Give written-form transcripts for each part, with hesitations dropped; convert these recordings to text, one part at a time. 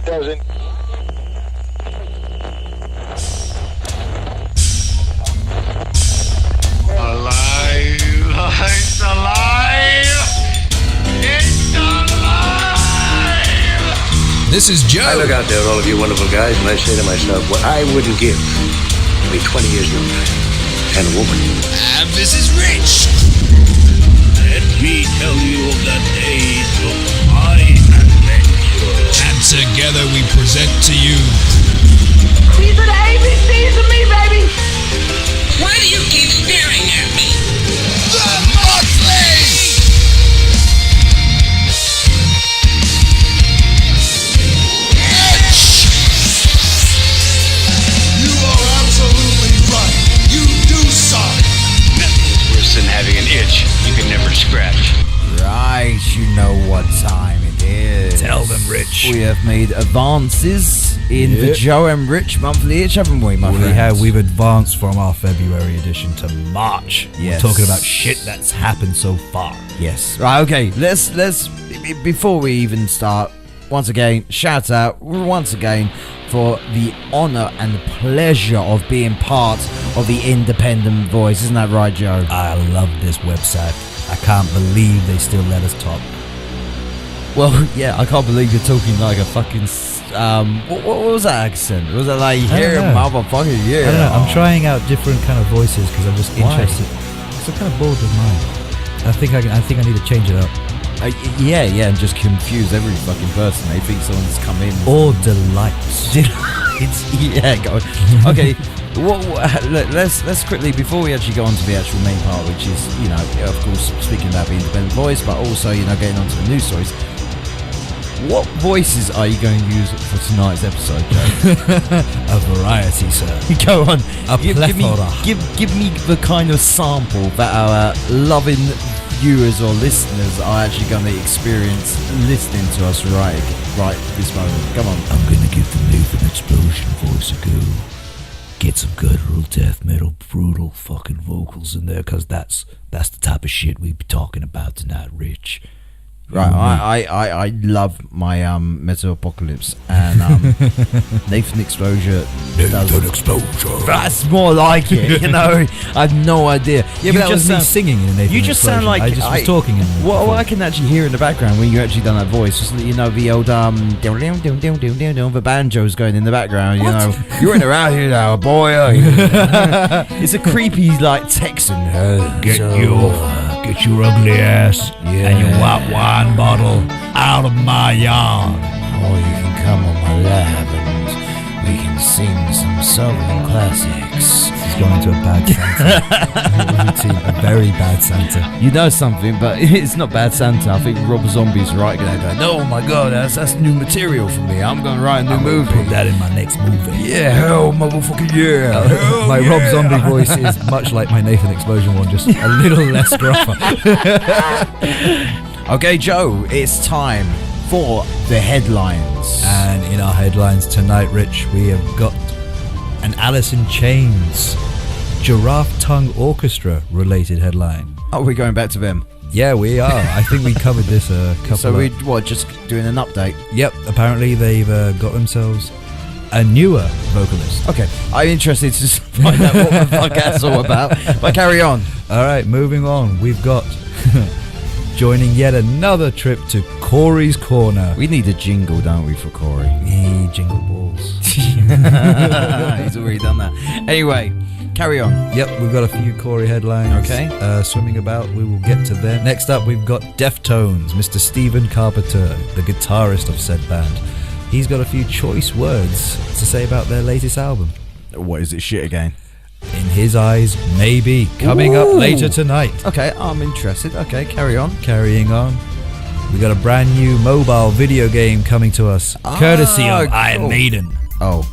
doesn't. Alive! It's alive! It's alive! This is Joe. I look out there, all of you wonderful guys, and I say to myself, what I wouldn't give to be 20 years younger and a woman. And this is Rich. Let me tell you of the days of my adventure. And together we present to you. These are the ABCs of me, baby. Why do you keep staring at me? The Motley! You are absolutely right. You do suck. Nothing's worse than having an itch you can never scratch. Right, you know what time it is. Tell them, Rich. We have made advances in the Joe and Rich monthly itch, haven't we, my friends? We've advanced from our February edition to March. Yes. We're talking about shit that's happened so far. Yes. Right, okay, let's before we even start, once again, shout out once again for the honour and pleasure of being part of the Independent Voice. Isn't that right, Joe? I love this website. I can't believe they still let us talk. Well, yeah, I can't believe you're talking like a fucking... what was that accent? Was it like, here, motherfucker, yeah? I don't know. I'm trying out different kind of voices because I'm just interested. Because I'm kind of bored with mine. I think I need to change it up. Yeah, and just confuse every fucking person. They think someone's come in. Or delights. Yeah, go on. Okay, let's quickly, before we actually go on to the actual main part, which is, you know, of course, speaking about the Independent Voice, but also, you know, getting on to the news stories. What voices are you going to use for tonight's episode, Joe? A variety, sir. Go on. Give me the kind of sample that our loving viewers or listeners are actually going to experience listening to us right this moment. Come on. I'm going to give the Nathan Explosion voice a go. Get some guttural death metal, brutal fucking vocals in there, because that's the type of shit we be talking about tonight, Rich. Right, I love my Metal Apocalypse, and Nathan Exposure. Nathan Exposure. That's more like it, you know. I have no idea. Yeah, but that was me singing in Nathan You just Explosion. sound like I just was talking in. What I can actually hear in the background when you actually done that voice, just you know the old the banjo's going in the background. You know, you're in around here now, boy. It's a creepy like Texan. Get your ugly ass and your white wine bottle out of my yard. Or you can come on my lap and we can sing some Southern classics. He's going to a bad Santa. A very bad Santa. You know something, but it's not bad Santa. I think Rob Zombie's right going to go, oh my god, that's new material for me. I'm going to write a new movie. Put that in my next movie. Yeah, hell motherfucking yeah. My Rob Zombie voice is much like my Nathan Explosion one, just a little less gruffer. Okay, Joe, it's time for the headlines. And in our headlines tonight, Rich, we have got an Alice in Chains Giraffe Tongue Orchestra related headline. Oh, we're going back to them. Yeah, we are. I think we covered this a couple So we're just doing an update? Yep, apparently they've got themselves a newer vocalist. Okay, I'm interested to find out what the fuck that's all about. But carry on. Alright, moving on. We've got joining yet another trip to Corey's Corner. We need a jingle, don't we, for Corey? Jingle balls. He's already done that. Anyway, carry on. Yep, we've got a few Corey headlines. Okay. Swimming about, we will get to them. Next up, we've got Deftones, Mr. Stephen Carpenter, the guitarist of said band. He's got a few choice words to say about their latest album. What is it, shit again? In his eyes, maybe. Coming up later tonight. Okay, I'm interested. Okay, carry on. Carrying on. We got a brand new mobile video game coming to us, courtesy of Iron Maiden. Oh.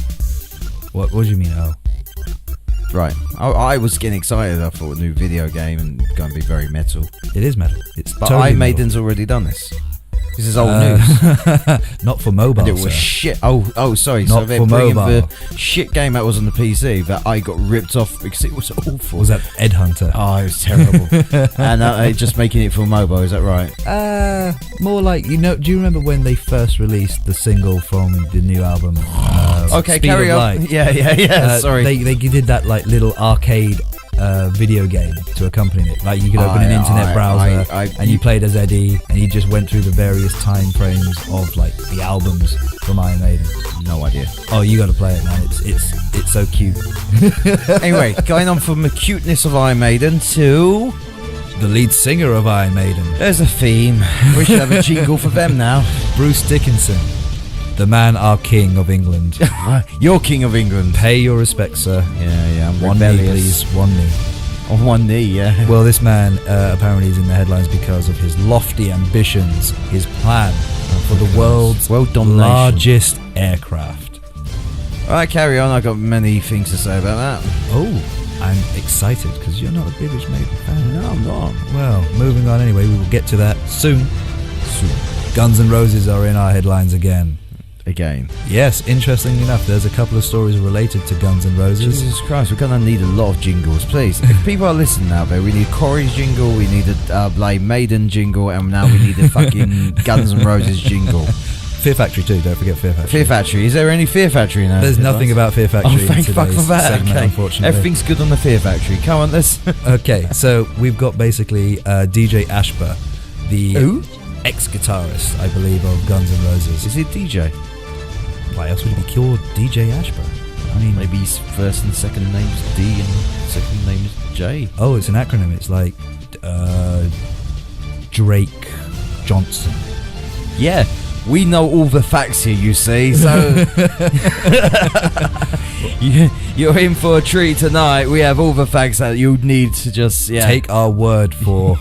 What do you mean, oh? Right. I was getting excited. I thought a new video game and going to be very metal. It is metal. It's But totally Iron Maiden's already done this. This is old news. Not for mobile. And it was sir. shit. Oh, sorry. Not so they're for bringing mobile. the shit game that was on the PC that I got ripped off because it was awful. Was that Ed Hunter? Oh, it was terrible. And just making it for mobile. Is that right? More like, do you remember when they first released the single from the new album? Okay, Speed carry of on. Light? Yeah. Sorry. They did that like little arcade video game to accompany it. Like you could open an internet browser and you played as Eddie, and you just went through the various time frames of like the albums from Iron Maiden. No idea. Oh, you got to play it, man. It's so cute. Anyway, going on from the cuteness of Iron Maiden to The lead singer of Iron Maiden. there's a theme. We should have a jingle for them now. Bruce Dickinson. The man, our king of England. You're king of England. Pay your respects, sir. Yeah. I'm One knee, rebellious. please. One knee. On one knee, yeah. Well, this man apparently is in the headlines because of his lofty ambitions, his plan for the world's World domination. largest aircraft. All right, carry on. I've got many things to say about that. Oh, I'm excited because you're not a British Maiden fan. No, I'm not. Well, moving on anyway, we will get to that soon. Guns N' Roses are in our headlines again. Yes, interestingly enough, there's a couple of stories related to Guns N' Roses. Jesus Christ, we're going to need a lot of jingles, please. If people are listening out there, we need Corey's jingle, we need a like Maiden jingle, and now we need a fucking Guns N' Roses jingle. Fear Factory too, don't forget Fear Factory. Fear Factory, is there any Fear Factory now? There's nothing about Fear Factory. Oh, thank in fuck for today's that. segment, Okay. unfortunately. Everything's good on the Fear Factory. Come on, let's. Okay, so we've got basically DJ Ashba, the Who? ex-guitarist, I believe, of Guns N' Roses. Is he a DJ? Why else would he be called DJ Ashba? I mean, Maybe his first and second name's D and second name is J. oh, it's an acronym. It's like Drake Johnson. Yeah, we know all the facts here, you see, so you're in for a treat tonight. We have all the facts that you need to just Take our word for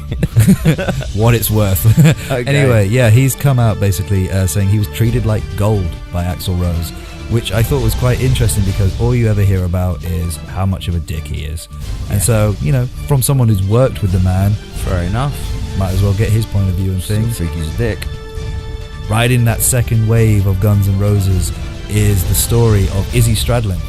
what it's worth. Okay. Anyway, yeah, he's come out basically saying he was treated like gold by Axl Rose, which I thought was quite interesting because all you ever hear about is how much of a dick he is. And so, from someone who's worked with the man, Fair enough. might as well get his point of view and things. Think he's a dick. Riding that second wave of Guns N' Roses is the story of Izzy Stradlin.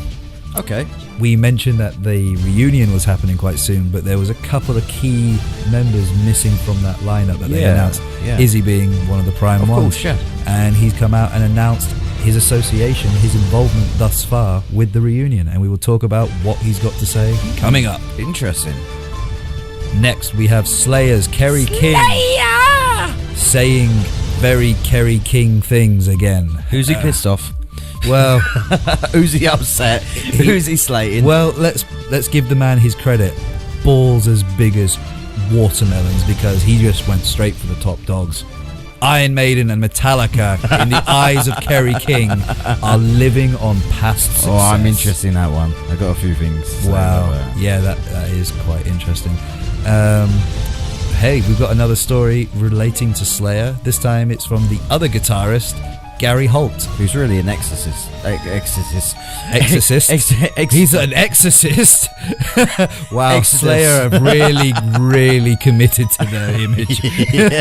Okay. We mentioned that the reunion was happening quite soon, but there was a couple of key members missing from that lineup that they announced. Yeah. Izzy being one of the prime Of ones. course, yeah. And he's come out and announced his association, his involvement thus far with the reunion, and we will talk about what he's got to say coming up. Interesting. Next, we have Slayer's Kerry King saying very Kerry King things again. Who's he pissed off? Well, Who's he upset? Who's he slating? well, let's give the man his credit. Balls as big as watermelons, because he just went straight for the top dogs. Iron Maiden and Metallica, in the eyes of Kerry King, are living on past success. Oh, I'm interested in that one. I got a few things to say Wow. about that. Yeah, that is quite interesting. Hey, we've got another story relating to Slayer. This time it's from the other guitarist, Gary Holt. Who's really an exorcist. Exorcist. Exorcist? He's an exorcist. Wow, Exodus. Slayer have really committed to their image. They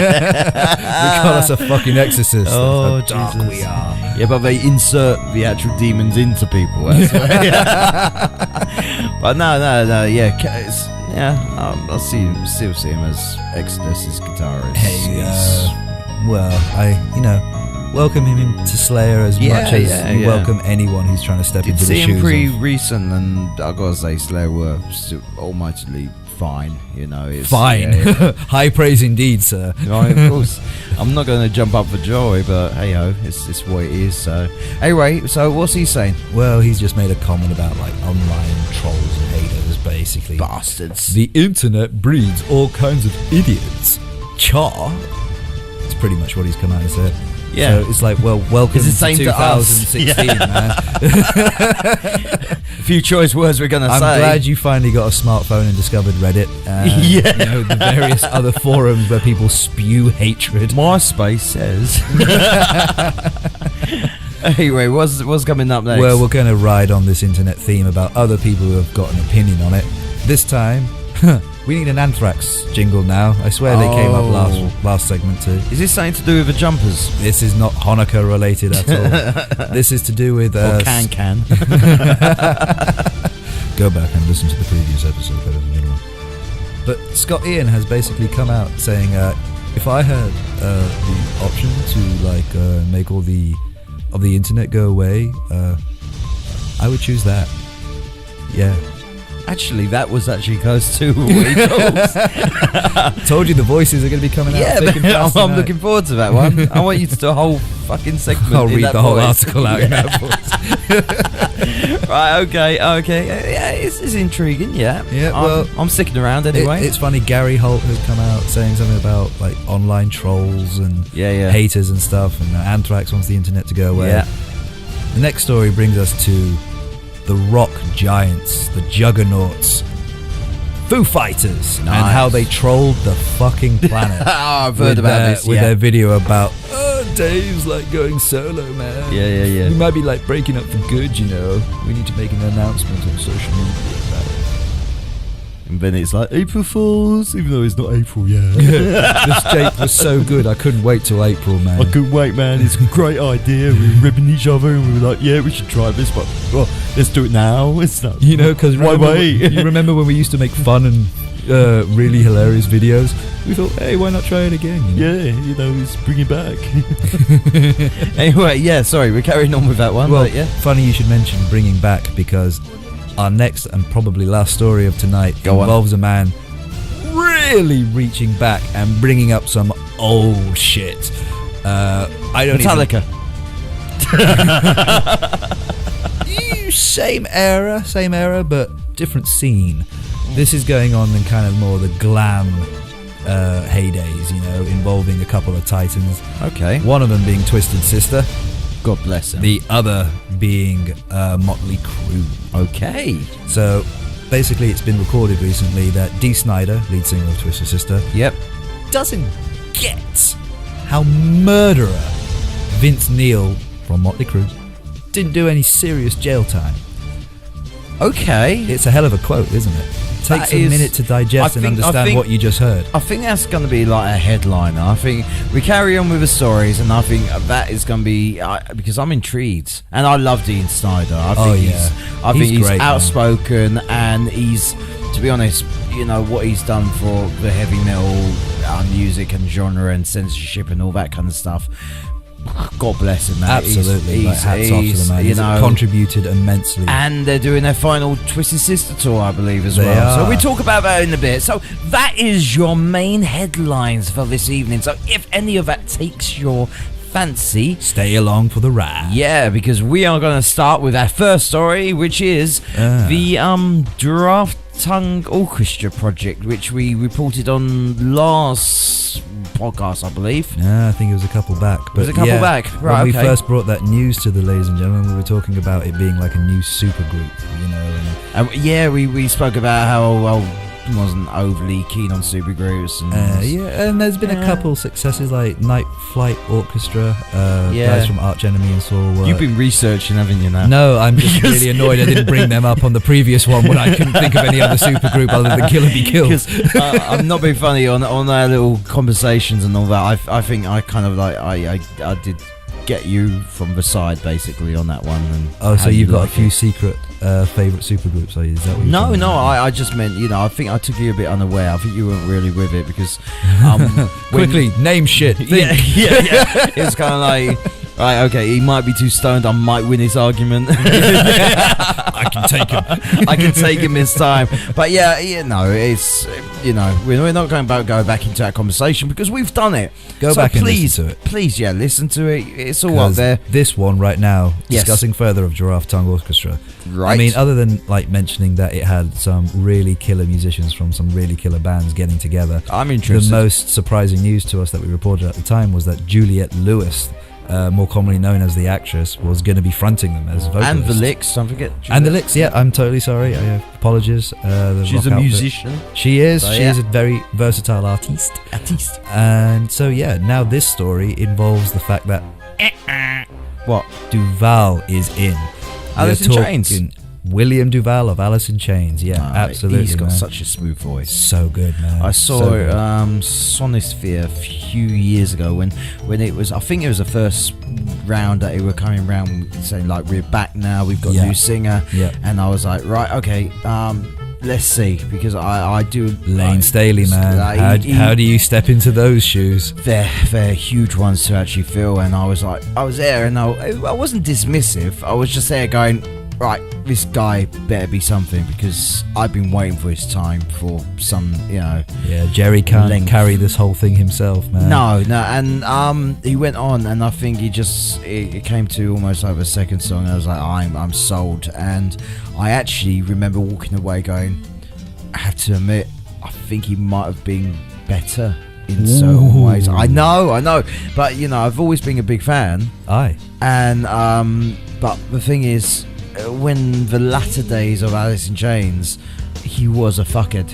call us a fucking exorcist. Oh, That's how dark Jesus. we are. Yeah, but they insert the actual demons into people. That's but no, yeah. I'll still see him as Exodus's guitarist. Hey, well, welcome him to Slayer as much as you welcome anyone who's trying to step Did into see the him shoes pretty of... recent, and I gotta say, Slayer were still almightily fine. It's, Fine. yeah. High praise indeed, sir. Right, of course. I'm not going to jump up for joy, but hey ho, it's what it is. So anyway, so what's he saying? Well, he's just made a comment about like online trolls and haters, basically. Bastards. The internet breeds all kinds of idiots. Char. That's pretty much what he's come out and said. Yeah. So it's like, well, welcome It's the to same to us. 2016, man. A few choice words we're going to I'm say. glad you finally got a smartphone and discovered Reddit. Yeah. The various other forums where people spew hatred. MySpace says. Anyway, what's coming up next? Well, we're going to ride on this internet theme about other people who have got an opinion on it. This time, We need an Anthrax jingle now. I swear they came up last segment too. Is this something to do with the jumpers? This is not Hanukkah related at all. This is to do with... Or can. Go back and listen to the previous episode, ladies and gentlemen. But Scott Ian has basically come out saying, if I had the option to make all the internet go away, I would choose that. Yeah. Actually, that was actually close to what he calls. Told you the voices are going to be coming out. Yeah, I'm looking forward to that one. I want you to do a whole fucking segment. I'll read the whole voice. article out in that voice. Right, okay. Yeah, it's intriguing, yeah. Yeah, well, I'm sticking around anyway. It's funny, Gary Holt has come out saying something about like online trolls and haters and stuff, and Anthrax wants the internet to go away. Yeah. The next story brings us to the rock giants, the juggernauts, Foo Fighters, and how they trolled the fucking planet. I've heard about this, with their video about, Dave's like going solo, man. Yeah. We might be like breaking up for good, you know. We need to make an announcement on social media about it. And then it's like April Fools, even though it's not April yet. This date was so good, I couldn't wait till April, man. I couldn't wait, man. It's a great idea. We were ribbing each other and we were like, yeah, we should try this, but let's do it now. It's not, you know, because why wait? You remember when we used to make fun and really hilarious videos? We thought, hey, why not try it again? You know? Yeah, you know, let's bring it back. Anyway, yeah, sorry, we're carrying on with that one. Well, but yeah. Funny you should mention bringing back, because our next and probably last story of tonight involves a man really reaching back and bringing up some old shit. Metallica. Same era, but different scene. This is going on in kind of more the glam heydays, you know, involving a couple of titans. Okay. One of them being Twisted Sister. God bless him. The other being Motley Crue. Okay. So basically it's been recorded recently that Dee Snider, lead singer of Twisted Sister, doesn't get how murderer Vince Neil from Motley Crue didn't do any serious jail time. Okay. It's a hell of a quote, isn't it? Takes a minute to digest and understand what you just heard. I think that's going to be like a headliner. I think we carry on with the stories, and I think that is going to be because I'm intrigued, and I love Dean Snider. I think he's great, outspoken, and he's, to be honest, you know what he's done for the heavy metal music and genre and censorship and all that kind of stuff. God bless him, man. Absolutely. Hats off to the man. He's contributed immensely. And they're doing their final Twisted Sister tour, I believe, as well. So we talk about that in a bit. So that is your main headlines for this evening. So if any of that takes your fancy, stay along for the ride. Yeah, because we are going to start with our first story, which is the Giraffe Tongue Orchestra project, which we reported on last podcast, I believe. Yeah, I think it was a couple back. But it was a couple back, right? When we first brought that news to the ladies and gentlemen, we were talking about it being like a new supergroup, you know. And we spoke about how wasn't overly keen on supergroups. And there's been a couple successes like Night Flight Orchestra, guys from Arch Enemy and Soul. You've been researching, haven't you, now? No, I'm just really annoyed I didn't bring them up on the previous one when I couldn't think of any other supergroup other than Kill and Be Killed. I'm not being funny on our little conversations and all that. I think I kind of like I did get you from the side basically on that one. And so you've got a few secret favourite supergroups, are you? Is that what you're No, I just meant, you know, I think I took you a bit unaware. I think you weren't really with it because quickly name shit. Yeah. It's kind of like, right, okay, he might be too stoned, I might win his argument. I can take him. I can take him this time. But it's, you know, we're not going to go back into that conversation because we've done it. Go back and listen to it. Please, listen to it. It's all up there. This one right now, discussing further of Giraffe Tongue Orchestra. Right. I mean, other than like mentioning that it had some really killer musicians from some really killer bands getting together, I'm interested. The most surprising news to us that we reported at the time was that Juliette Lewis, more commonly known as the actress, was going to be fronting them as vocalist. And the Licks, don't forget. And the Licks, yeah, I'm totally sorry. Apologies. She's a musician. She is. So, she's a very versatile artiste. And so, now this story involves the fact that what? Duval is in. Alice in Chains. William Duval of Alice in Chains. Yeah, absolutely. He's got man. such a smooth voice. So good, man. I saw Sonisphere a few years ago when it was, I think it was the first round that they were coming around saying like, we're back now, we've got a new singer. Yeah. And I was like, right, okay, let's see, because I do Lane Staley, man. How do you step into those shoes? They're huge ones to actually fill, and I was there, and I wasn't dismissive. I was just there going, right, this guy better be something, because I've been waiting for his time for some, Yeah, Jerry can't carry this whole thing himself, man. No, and he went on, and I think it came to almost like the second song, and I was like, I'm sold, and I actually remember walking away going, I have to admit, I think he might have been better in certain ways. I know, but I've always been a big fan. Aye. And but the thing is, when the latter days of Alice in Chains, he was a fuckhead.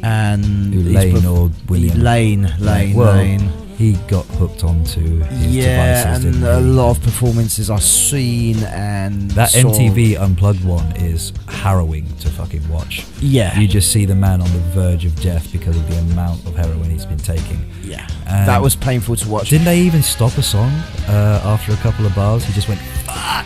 And Lane or William? Lane. He got hooked onto his devices, and a lot of performances I've seen, and that MTV Unplugged one is harrowing to fucking watch. Yeah, you just see the man on the verge of death because of the amount of heroin he's been taking. Yeah, that was painful to watch. Didn't they even stop a song after a couple of bars? He just went fuck,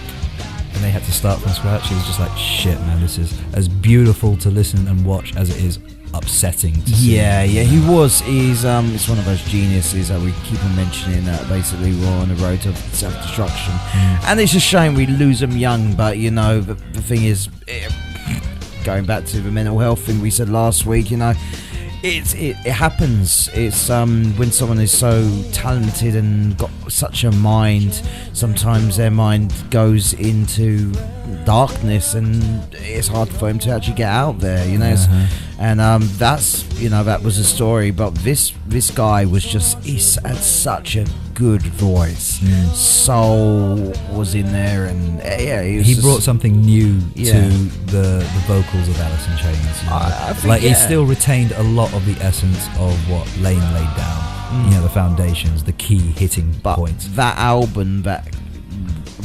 and they had to start from scratch. He was just like, shit, man, this is as beautiful to listen and watch as it is upsetting to see. He was. He's it's one of those geniuses that we keep on mentioning, that basically we're on the road to self-destruction, and it's a shame we lose them young. But the thing is, going back to the mental health thing we said last week, it happens. It's when someone is so talented and got such a mind, sometimes their mind goes into darkness, and it's hard for him to actually get out there, and that's that was a story. But this guy was just, he had such a good voice. Soul was in there, and he brought something new to the vocals of Alice in Chains. I think, he still retained a lot of the essence of what Lane laid down. The foundations, the key hitting points. That album that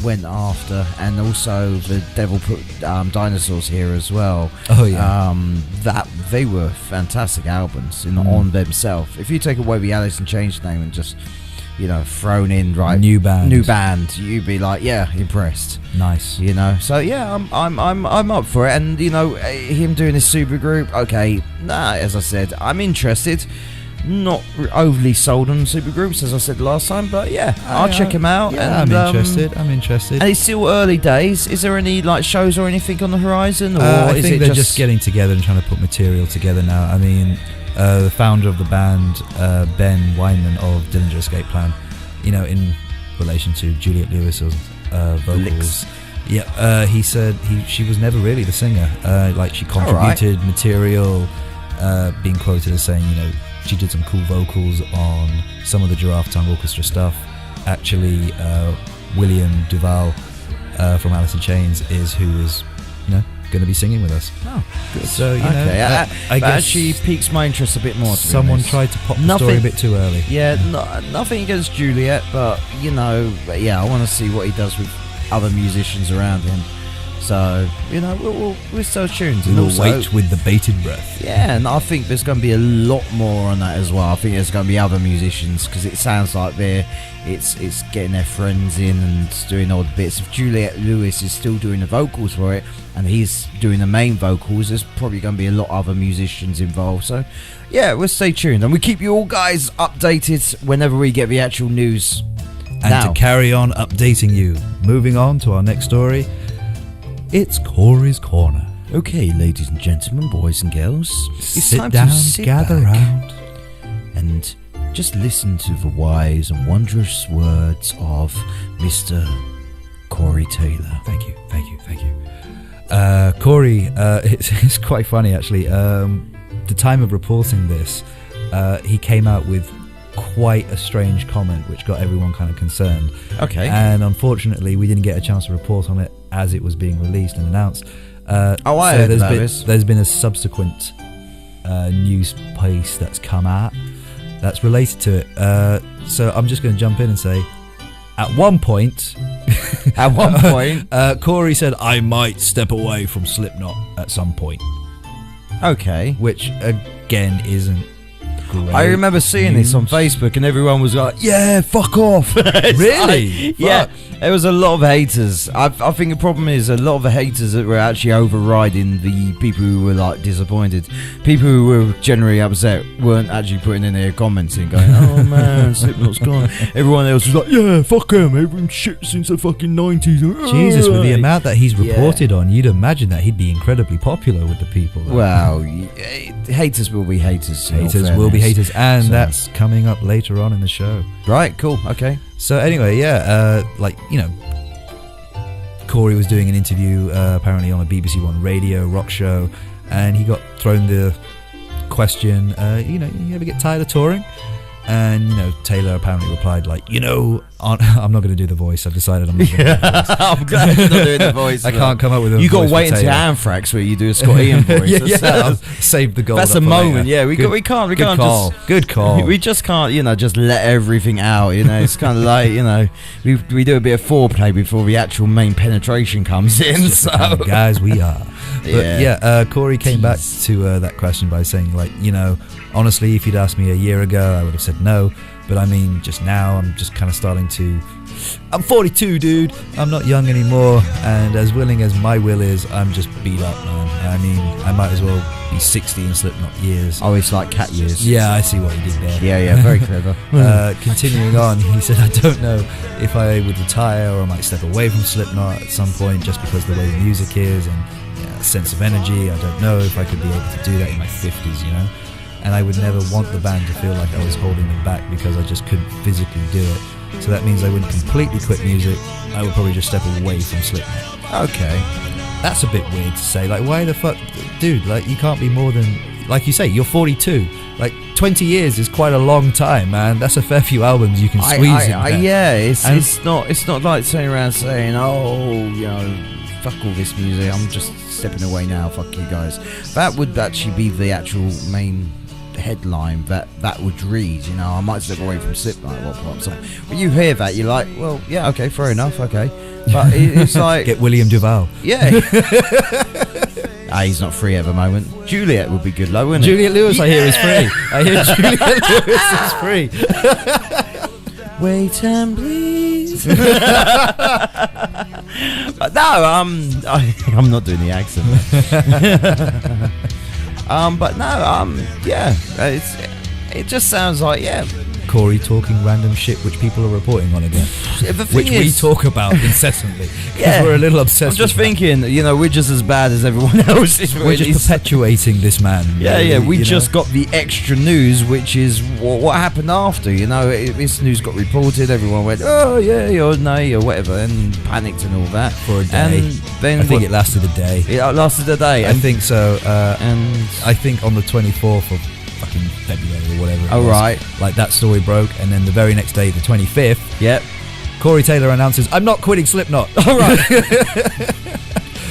went after, and also the Devil Put Dinosaurs Here as well. Oh yeah. That they were fantastic albums on themselves. If you take away the Alice in Chains name and just thrown in new band, you'd be like, impressed. Nice. So I'm up for it, and him doing this super group. Okay, as I said, I'm interested. Not overly sold on super groups, as I said last time, but I'll check him out. Yeah, and, I'm interested. And it's still early days. Is there any shows or anything on the horizon? Or I think they're just getting together and trying to put material together now. I mean, the founder of the band, Ben Weinman of Dillinger Escape Plan, in relation to Juliette Lewis's vocals. Yeah, he said she was never really the singer. She contributed material, being quoted as saying, she did some cool vocals on some of the Giraffe Tongue Orchestra stuff. Actually, William Duval from Alice in Chains is who is, going to be singing with us. Oh, good. So, I guess actually piques my interest a bit more. Someone tried to pop the story a bit too early. Yeah, nothing against Juliet, but I want to see what he does with other musicians around him. So, we're so tuned. We will wait with the bated breath. Yeah, and I think there's going to be a lot more on that as well. I think there's going to be other musicians, because it sounds like it's getting their friends in and doing odd bits. If Juliette Lewis is still doing the vocals for it, and he's doing the main vocals, there's probably going to be a lot of other musicians involved. So, we'll stay tuned, and we keep you all guys updated whenever we get the actual news. And to carry on updating you, moving on to our next story. It's Corey's Corner. Okay, ladies and gentlemen, boys and girls, it's sit time down, to sit gather back round, and just listen to the wise and wondrous words of Mr. Corey Taylor. Thank you. Corey, it's quite funny actually. The time of reporting this, he came out with quite a strange comment which got everyone kind of concerned. Okay. And unfortunately we didn't get a chance to report on it as it was being released and announced. I heard about this. There's been a subsequent news piece that's come out that's related to it. So I'm just going to jump in and say, at one point At one point. Corey said, I might step away from Slipknot at some point. Okay. Which, again, isn't great. I remember seeing this on Facebook and everyone was like, yeah, fuck off. Really? Like, yeah. There was a lot of haters. I think the problem is a lot of the haters that were actually overriding the people who were like disappointed. People who were generally upset weren't actually putting in their comments and going, oh man, Slipknot's gone. Everyone else was like, yeah, fuck him. Everyone's shit since the fucking 90s. Jesus, with the amount that he's reported on, you'd imagine that he'd be incredibly popular with the people. Though. Well, haters will be haters. Haters will be haters, and that's coming up later on in the show. Right, cool, okay. So anyway, Corey was doing an interview apparently on a BBC One radio rock show, and he got thrown the question, you ever get tired of touring? And Taylor apparently replied like, I'm not going to do the voice. I've decided I'm not going to do the voice. I'm glad you're not doing the voice. I can't come up with a voice. You got to wait for until Taylor. Anthrax where you do a Scott Ian voice. Save the gold. That's up a for moment. later. Yeah, we can't Good call. just Good call. We just can't just let everything out. It's kind of like we do a bit of foreplay before the actual main penetration comes in. So guys, we are. But Corey came back to that question by saying like, honestly, if you'd asked me a year ago, I would have said no. But I mean, just now, I'm just kind of starting to... I'm 42, dude. I'm not young anymore. And as willing as my will is, I'm just beat up, man. I mean, I might as well be 60 in Slipknot years. Oh, it's like cat years. Yeah, I see what you did there. Yeah, very clever. Continuing on, he said, I don't know if I would retire or I might step away from Slipknot at some point just because the way the music is and sense of energy. I don't know if I could be able to do that in my 50s, And I would never want the band to feel like I was holding them back because I just couldn't physically do it. So that means I wouldn't completely quit music. I would probably just step away from Slipknot. Okay. That's a bit weird to say. Like, why the fuck? Dude, like, you can't be more than... Like you say, you're 42. Like, 20 years is quite a long time, man. That's a fair few albums you can squeeze in there. Yeah, it's not like sitting around saying, fuck all this music, I'm just stepping away now, fuck you guys. That would actually be the actual main headline that would read, I might step away from Slipknot at what point. So when you hear that, you're like, well, yeah, okay, fair enough, okay. But it's like... Get William Duval. Yeah. He's not free at the moment. Juliet would be good, though, wouldn't it? Juliet Lewis, I hear, is free. I hear Juliet Lewis is free. Wait and please. But no, I'm not doing the accent. But no, it just sounds like Corey talking random shit which people are reporting on again, which we talk about incessantly because we're a little obsessed. I'm just thinking, we're just as bad as everyone else. We're just perpetuating this man. We just got the extra news, which is what happened after. This news got reported. Everyone went, oh yeah, or nay, or whatever, and panicked and all that for a day. And then I think it lasted a day. It lasted a day. I think so. And I think on the 24th of fucking February or whatever it was, right, like that story broke, and then the very next day, the 25th, Corey Taylor announces, I'm not quitting Slipknot. All right.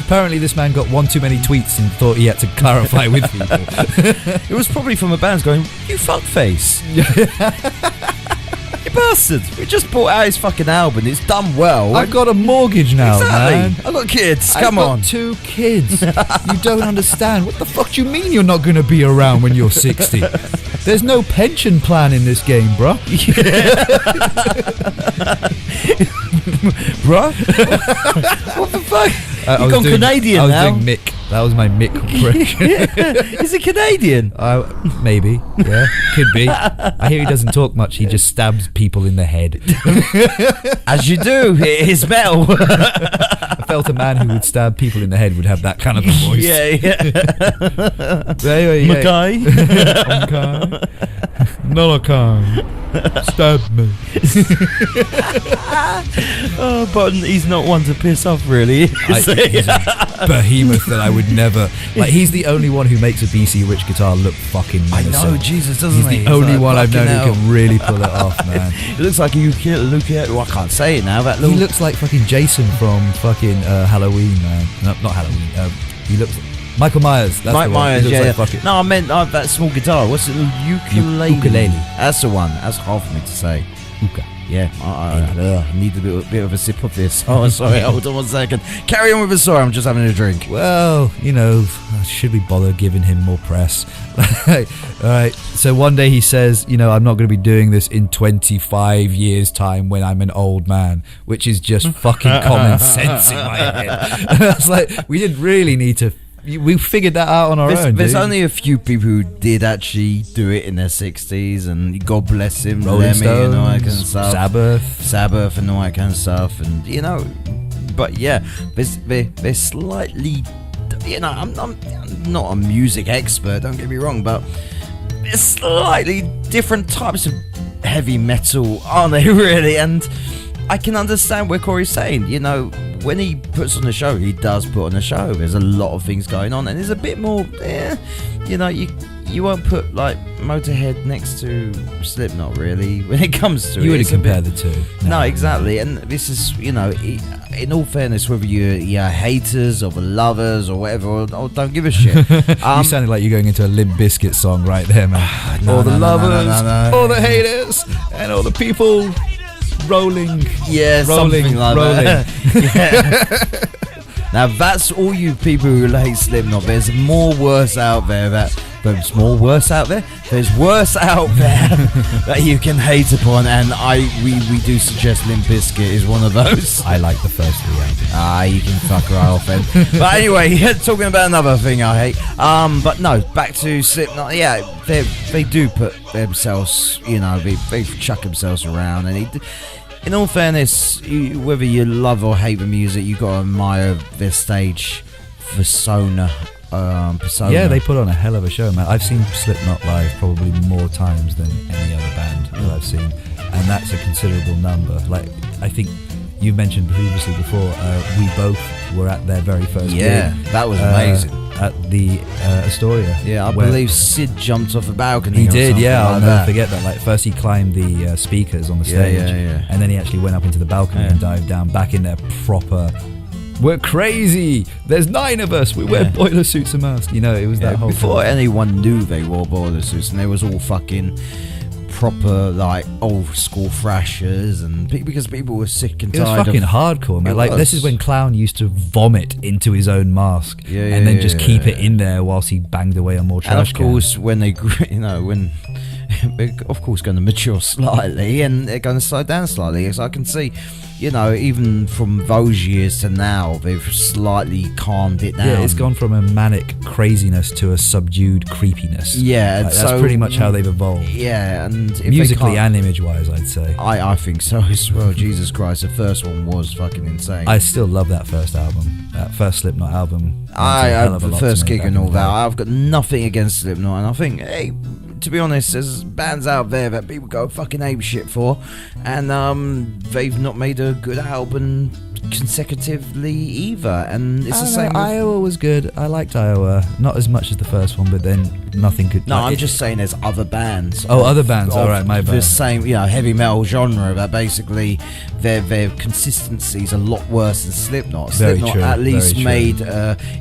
Apparently this man got one too many tweets and thought he had to clarify with people. It was probably from the bands going, you fuckface. You bastards. We just bought out his fucking album. It's done well. I've got a mortgage now, man. I've got kids. Come on. I've got 2 kids. You don't understand. What the fuck do you mean you're not going to be around when you're 60? There's no pension plan in this game, bruh. Bruh? What the fuck? You've gone Canadian now. I was doing Mick. That was my Mick impression. Is it Canadian? Maybe. Yeah, could be. I hear he doesn't talk much. He just stabs people in the head. As you do. It is metal. I felt a man who would stab people in the head would have that kind of a voice. Mackay. Nolakan. Stab me. But he's not one to piss off, really. He's a behemoth that I would never... Like, he's the only one who makes a BC Rich guitar look fucking menacing. I know, Jesus, doesn't he? He's the only one I've known who can really pull it off, man. It looks like I can't say it now. He looks like fucking Jason from fucking Halloween, man. No, not Halloween. He looks... Michael Myers. That's Mike Myers, like No, I meant that small guitar. What's it? Ukulele. Ukulele. That's the one. That's hard for me to say. I need a bit of a sip of this. Oh, sorry, hold on 1 second. Carry on with the story, I'm just having a drink. Well, should we bother giving him more press? Alright, so one day he says, I'm not going to be doing this in 25 years' time when I'm an old man, which is just fucking common sense in my head. I was like, we didn't really need to. We figured that out on our own. There's only a few people who did actually do it in their 60s, and God bless him, Rolling Lemmy and all that kind of Stones, stuff. Sabbath and all that kind of stuff, and but yeah, they're slightly, I'm not a music expert, don't get me wrong, but there's slightly different types of heavy metal, aren't they, really? And I can understand what Corey's saying, when he puts on a show, he does put on a show. There's a lot of things going on, and there's a bit more, you won't put like Motorhead next to Slipknot, really, when it comes to it. You wouldn't compare the two. No, exactly. And this is, in all fairness, whether you're haters or the lovers or whatever, or don't give a shit. You sounded like you're going into a Limp Bizkit song right there, man. No, all the lovers, no. all the haters, and all the people rolling. Yeah, something like that. Yeah. Now that's all you people who hate Slipknot. There's more worse out there there's worse out there that you can hate upon, and we do suggest Limp Bizkit is one of those. I like the first three albums. You can fuck right off then. But anyway, talking about another thing I hate. But no, back to Slipknot. Yeah, they do put themselves, they chuck themselves around, and in all fairness, whether you love or hate the music, you got to admire their stage persona. Yeah, they put on a hell of a show, man. I've seen Slipknot live probably more times than any other band that I've seen, and that's a considerable number. Like, I think you mentioned previously before, we both were at their very first gig. Yeah, that was amazing. At the Astoria. Yeah, I believe Sid jumped off a balcony. He did, yeah. Like I'll never forget that. Like, first he climbed the speakers on the stage, and then he actually went up into the balcony and dived down back in their proper. We're crazy. There's 9 of us. We wear boiler suits and masks. It was that whole. Before anyone knew they wore boiler suits, and they was all fucking proper, like, old school thrashers, and because people were sick and tired. It was fucking hardcore, man. Like, this is when Clown used to vomit into his own mask, and then just keep it in there whilst he banged away on more trash. And of course, when they, when they're of course going to mature slightly, and they're going to slow down slightly, as I can see. Even from those years to now, they've slightly calmed it down. Yeah, it's gone from a manic craziness to a subdued creepiness. Yeah, that's pretty much how they've evolved. Yeah, and musically and image-wise, I'd say. I think so as well. Jesus Christ, the first one was fucking insane. I still love that first album, that first Slipknot album. The first gig and all that. I've got nothing against Slipknot, and I think, hey, to be honest, there's bands out there that people go fucking ape shit for, and they've not made a good album consecutively either, and it's the same. Iowa was good. I liked Iowa, not as much as the first one, but then nothing could. No, I'm just saying there's other bands. Other bands. All right, my bad. The same, heavy metal genre that basically their consistency's a lot worse than Slipknot. Slipknot at least made,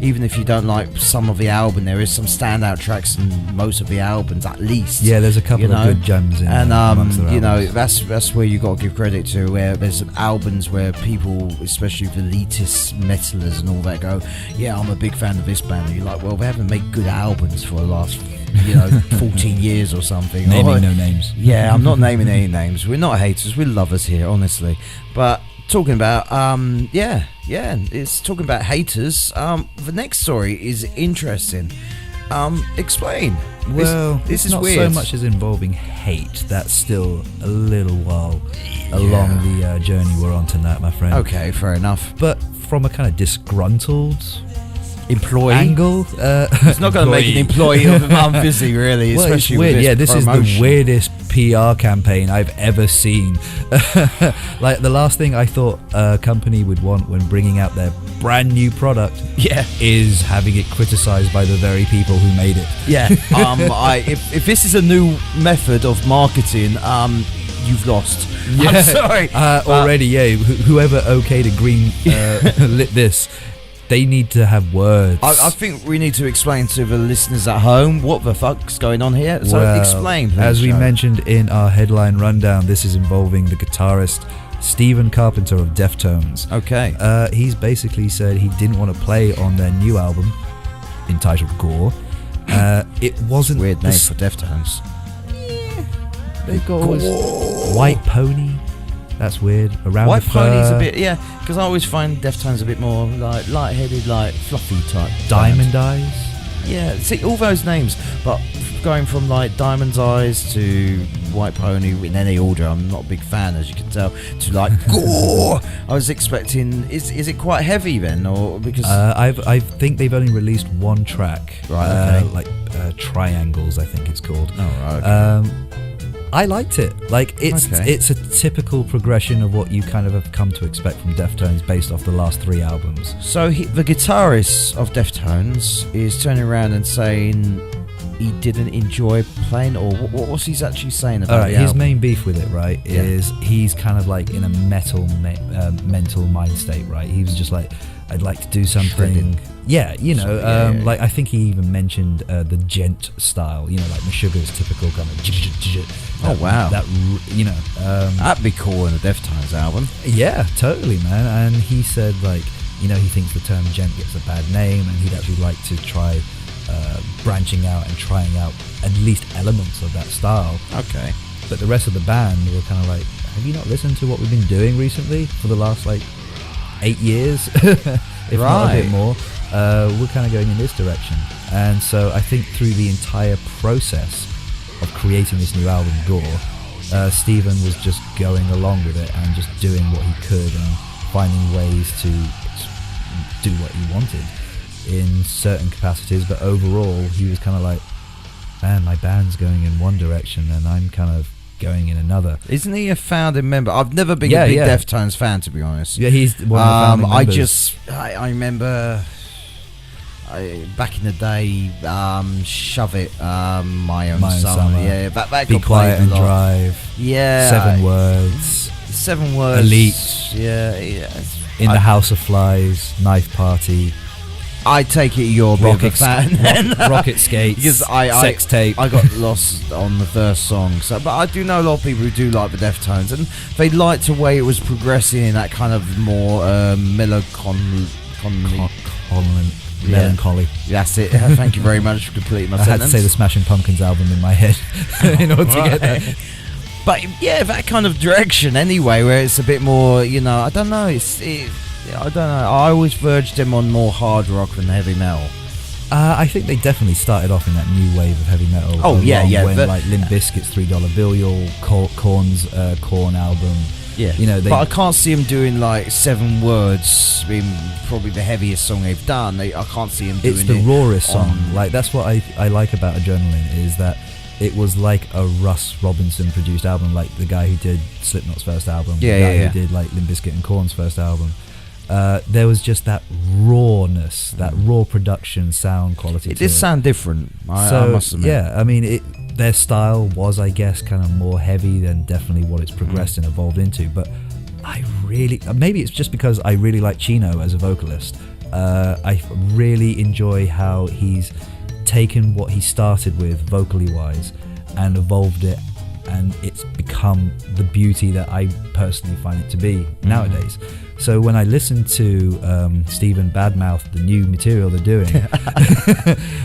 even if you don't like some of the album, there is some standout tracks in most of the albums at least. Yeah, there's a couple of good gems in. And that's where you got to give credit to, where there's albums where people, especially the elitist metalers and all that, go, yeah, I'm a big fan of this band, and you're like, well, they haven't made good albums for the last 14 years or something. Naming no names. Yeah, I'm not naming any names. We're not haters, we're lovers here, honestly. But talking about it's talking about haters. The next story is interesting. Explain. Well, this is not weird. so much as involving hate. That's still a little while along the journey we're on tonight, my friend. Okay, fair enough. But from a kind of disgruntled employee angle, it's not going to make an employee of him. I'm busy, really. Well, especially it's weird. With this this promotion. is the weirdest PR campaign I've ever seen. Like, the last thing I thought a company would want when bringing out their brand new product is having it criticized by the very people who made it. Yeah. If this is a new method of marketing, you've lost. Yeah. I'm sorry. Already, whoever okayed a green lit this they need to have words. I think we need to explain to the listeners at home what the fuck's going on here. So explain, please. As we Joe. mentioned in our headline rundown, this is involving the guitarist Stephen Carpenter of Deftones. Okay. He's basically said he didn't want to play on their new album entitled Gore. It wasn't weird name for Deftones. They got White Pony. That's weird. Around White the Pony's fur. a bit, because I always find Deftones a bit more like light-headed, like fluffy type. Diamond Eyes. Yeah, see all those names, but going from like Diamond's Eyes to White Pony in any order, I'm not a big fan, as you can tell. To like Gore, I was expecting. Is it quite heavy then, or because I think they've only released one track, right? Okay. Triangles, I think it's called. Oh right. Okay. I liked it. Like it's a typical progression of what you kind of have come to expect from Deftones based off the last 3 albums. So the guitarist of Deftones is turning around and saying he didn't enjoy playing, or what's he actually saying about the his album? main beef with it, right, is he's kind of like in a mental mind state, right? He was just like, I'd like to do something. Shredded. Yeah, like I think he even mentioned the gent style, like Meshuggah's typical kind of. Oh wow! That'd be cool in a Deftones album. Yeah, totally, man. And he said he thinks the term gent gets a bad name, and he'd actually like to try branching out and trying out at least elements of that style. Okay. But the rest of the band were kind of like, have you not listened to what we've been doing recently for the last 8 years, if not a bit more? We're kind of going in this direction. And so I think through the entire process of creating this new album, Gore, Stephen was just going along with it and just doing what he could and finding ways to do what he wanted in certain capacities. But overall, he was kind of like, man, my band's going in one direction and I'm kind of going in another. Isn't he a founding member? I've never been a big Deftones fan, to be honest. Yeah, he's one of the founding members. I remember back in the day, Shove It, My Own Summer. Yeah, that Be got Quiet played and a lot. Drive. Yeah. 7 Words. 7 Words. Elite. Yeah. In the House of Flies. Knife Party. I take it you're a bit of a fan. Rocket Skates. Because Sex Tape. I got lost on the first song. So, but I do know a lot of people who do like the Deftones, and they liked the way it was progressing in that kind of more melancholy. That's it. Thank you very much for completing my sentence. I had to say the Smashing Pumpkins album in my head in order to get there. But yeah, that kind of direction anyway, where it's a bit more, I don't know. I don't know. I always verged them on more hard rock than heavy metal. I think they definitely started off in that new wave of heavy metal. Oh yeah. When like Limp Bizkit's $3 Bill, Korn's Korn album. Yeah. But I can't see them doing like 7 Words being probably the heaviest song they've done. I can't see them doing it. It's the rawest song. Like that's what I like about Adrenaline, is that it was like a Russ Robinson produced album, like the guy who did Slipknot's first album, the guy who did like Limp Bizkit and Korn's first album. There was just that rawness, that raw production sound quality. It did sound different, I must admit. Yeah, I mean, their style was, I guess, kind of more heavy than definitely what it's progressed and evolved into. But maybe it's just because I really like Chino as a vocalist. I really enjoy how he's taken what he started with vocally wise and evolved it, and it's become the beauty that I personally find it to be nowadays. So when I listen to Stephen badmouth the new material they're doing,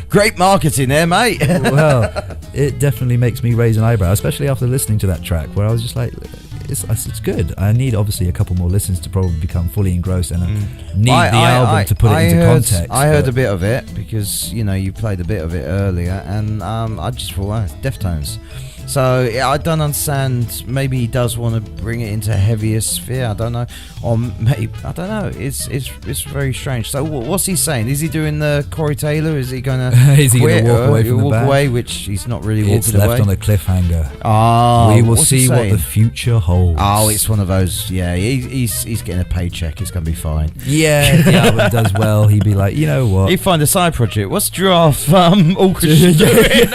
great marketing there, mate. Well, it definitely makes me raise an eyebrow, especially after listening to that track, where I was just like, it's good. I need obviously a couple more listens to probably become fully engrossed, and need the album to put it into context. I heard a bit of it because you played a bit of it earlier, and I just thought, Deftones. So I don't understand. Maybe he does want to bring it into a heavier sphere. I don't know, or maybe I don't know. It's very strange. So what's he saying? Is he doing the Corey Taylor? Is he going to? Is he going to walk away from the band? Away, which he's not really it's walking away. It's left on a cliffhanger. Oh, we will see what the future holds. Oh, it's one of those. Yeah, he's getting a paycheck. It's going to be fine. Yeah, if the album does well, he'd be like, you know what? He'd find a side project. What's Giraffe Orchestra doing?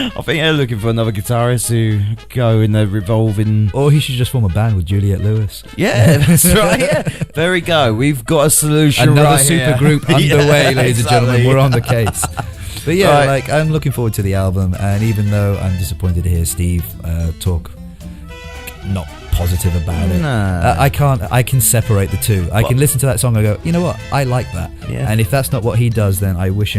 I think they're looking for another guitarist to go in the revolving. Or he should just form a band with Juliette Lewis. Yeah, that's right. Yeah. There we go. We've got a solution. Another right super here. group underway, ladies and gentlemen. exactly. We're on the case. But yeah, Right. like I'm looking forward to the album, and even though I'm disappointed to hear Steve talk not positive about it, Nah. I can separate the two. I can listen to that song and go, you know what, I like that. Yeah. And if that's not what he does, then I wish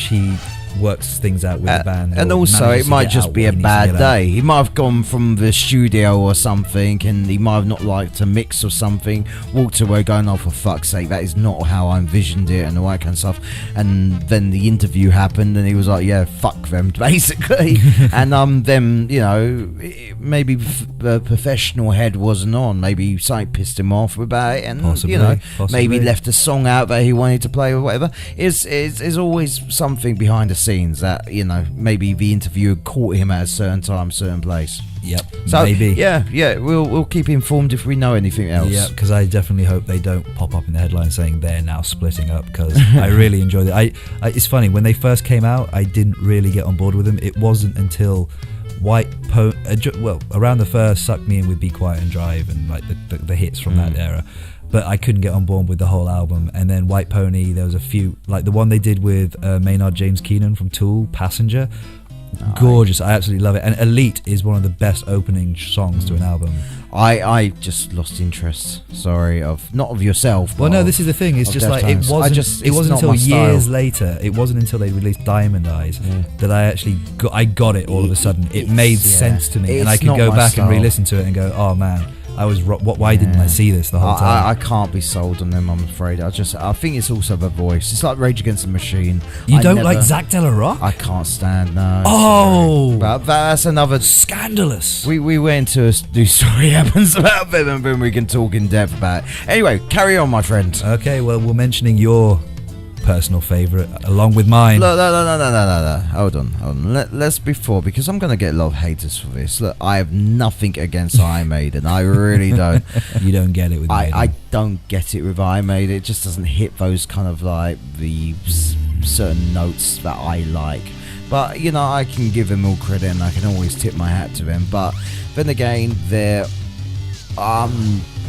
he works things out with the band. And or also, manages it to might get just out be what a he needs to bad get out. day. He might have gone from the studio or something, and he might have not liked to mix or something. Walked away going, "Oh, for fuck's sake, that is not how I envisioned it," and all that kind of stuff. And then the interview happened, and he was like, "Yeah, fuck them," basically. And then maybe the professional head wasn't on. Maybe something pissed him off about it, and Possibly. maybe left a song out that he wanted to play or whatever. Is always something behind the scenes that maybe the interviewer caught him at a certain time, certain place. Yep. So maybe. yeah, we'll keep informed if we know anything else. Yeah, because I definitely hope they don't pop up in the headline saying they're now splitting up, because I really enjoyed it. I it's funny, when they first came out, I didn't really get on board with them. It wasn't until around the first Suck Me In with Be Quiet and Drive and like the hits from that era, but I couldn't get on board with the whole album. And then White Pony, there was a few, like the one they did with Maynard James Keenan from Tool, Passenger. Gorgeous. I absolutely love it. And Elite is one of the best opening songs to an album. I just lost interest. Sorry, not of yourself. Well, but no, of- this is the thing. It's of just like it Deftones. wasn't. It's It wasn't not until my style. years later. It wasn't until they released Diamond Eyes that I actually got it all of a sudden. It made sense to me, and I It's could not go my back style. and re-listen to it and go, "Oh man, I was why didn't I see this the whole time?" I can't be sold on them, I'm afraid. I think it's also the voice. It's like Rage Against the Machine. You I don't never- like Zach De La Rock? I can't stand, no. Oh! But that's another... Scandalous. We went into a news story happens about them, and then we can talk in depth about it. Anyway, carry on, my friend. Okay, well, we're mentioning your personal favourite along with mine. Look, no. Hold on. Let's before, because I'm going to get a lot of haters for this. Look, I have nothing against Iron Maiden. I really don't. You don't get it with Maiden. I don't get it with Iron Maiden. It just doesn't hit those kind of like the certain notes that I like. But I can give them all credit, and I can always tip my hat to them. But then again, their